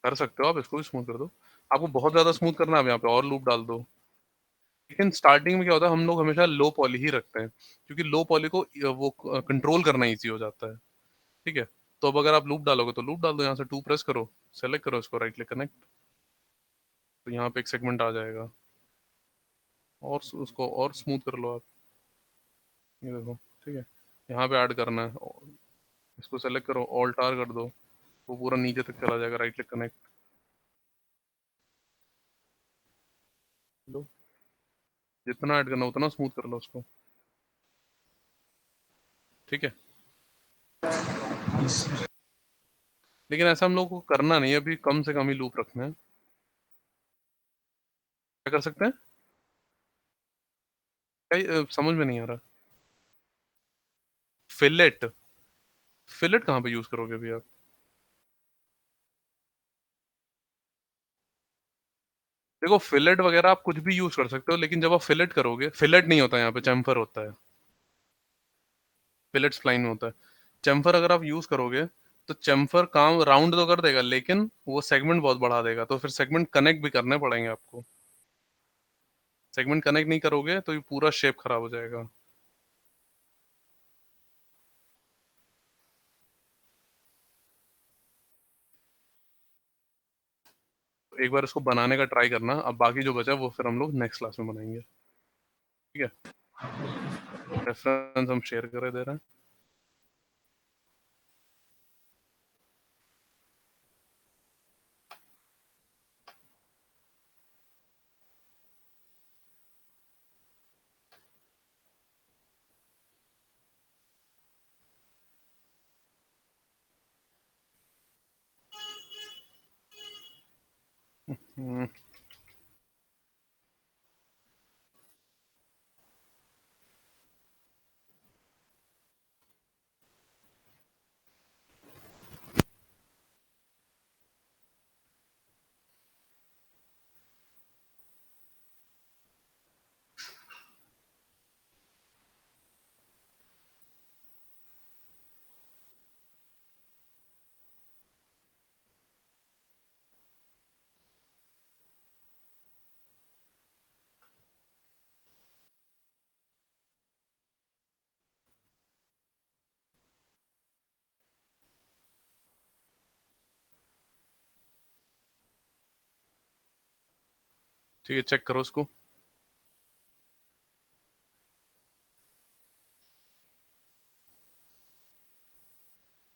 कर सकते हो आप, इसको भी स्मूथ कर दो। आपको बहुत ज्यादा स्मूथ करना है, अब यहाँ पे और लूप डाल दो। लेकिन स्टार्टिंग में क्या होता है, हम लोग हमेशा लो पॉली ही रखते हैं, क्योंकि लो पॉली को वो कंट्रोल करना इजी हो जाता है। ठीक है, तो अब अगर आप लूप डालोगे, तो लूप डाल दो। यहाँ से 2 प्रेस करो, सेलेक्ट करो इसको, राइट क्लिक कनेक्ट, तो यहाँ पे एक सेगमेंट आ जाएगा, और उसको और स्मूथ कर लो आप। ये देखो, ठीक है। यहाँ पे ऐड करना है, इसको सेलेक्ट करो, ऑल्ट आर कर दो, वो पूरा नीचे तक चला जाएगा, राइट क्लिक कनेक्ट लो। जितना ऐड करना उतना स्मूथ कर लो उसको। ठीक है, लेकिन ऐसा हम लोग को करना नहीं है, अभी कम से कम ही लूप रखना है। क्या कर सकते हैं, क्या समझ में नहीं आ रहा। फिलेट, फिलेट कहाँ पे यूज करोगे अभी आप? देखो, फिलेट वगैरह आप कुछ भी यूज कर सकते हो, लेकिन जब आप फिलेट करोगे, फिलेट नहीं होता यहाँ पे, चैम्फर होता है। फिलेट स्प्लाइन में होता है। चैम्फर अगर आप यूज करोगे, तो चैम्फर काम राउंड तो कर देगा, लेकिन वो सेगमेंट बहुत बढ़ा देगा, तो फिर सेगमेंट कनेक्ट भी करने पड़ेंगे आपको। सेगमेंट कनेक्ट नहीं करोगे तो ये पूरा शेप खराब हो जाएगा। तो एक बार इसको बनाने का ट्राई करना, अब बाकी जो बचा है वो फिर हम लोग नेक्स्ट क्लास में बनाएंगे। ठीक है। रेफरेंस हम शेयर कर दे रहे हैं। हम्म, ठीक है, चेक करो उसको।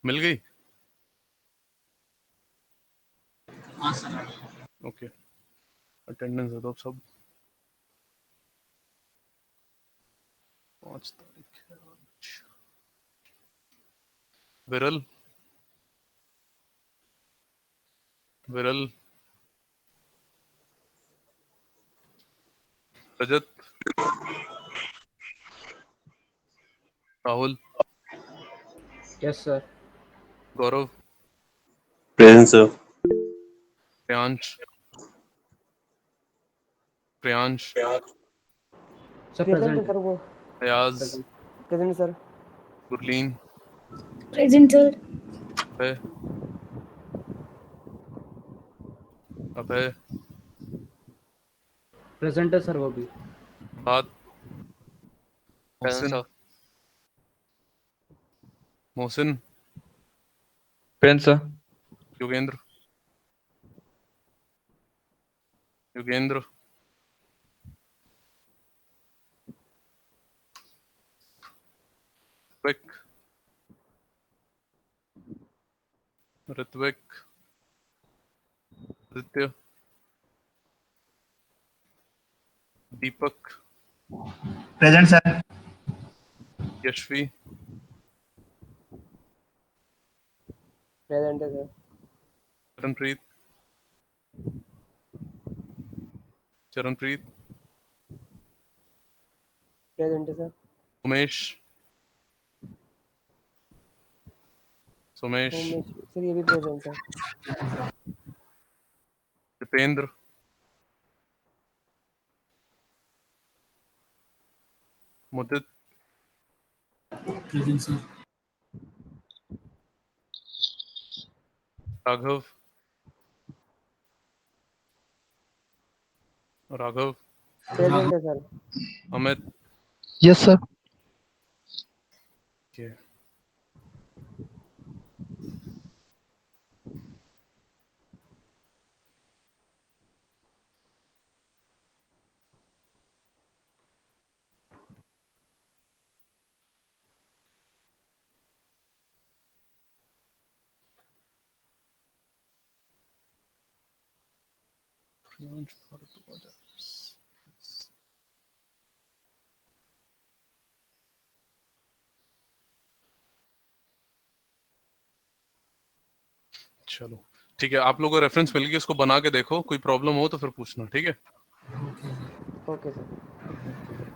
मिल गई? ओके, अटेंडेंस दे दो सब। 5 तारीख है आज। Viral, Viral, Rajat, Rahul, yes sir. Gaurav, present sir. Priyansh, Priyansh, sir present present. Sir वो Fayaz, present sir. Gurleen, present sir. Abhay, Abhay, present है सर वो भी। बात, Present, Mohsin, sir. Mohsin, present sir. Yogendra, Yogendra, Ritwik, Ritwik, Aditya, Deepak, present sir. Yashvi, present है सर। चरणप्रीत, चरणप्रीत, प्रेजेंट है सर। उमेश, सुमेश, उमेश सर ये भी प्रेजेंट है। Dipendra, Mudit, present sir. Raghav, Raghav, present है सर। Amit, yes sir. के चलो ठीक है, आप लोगों को रेफरेंस मिल गई, उसको बना के देखो, कोई प्रॉब्लम हो तो फिर पूछना, ठीक है? Okay sir.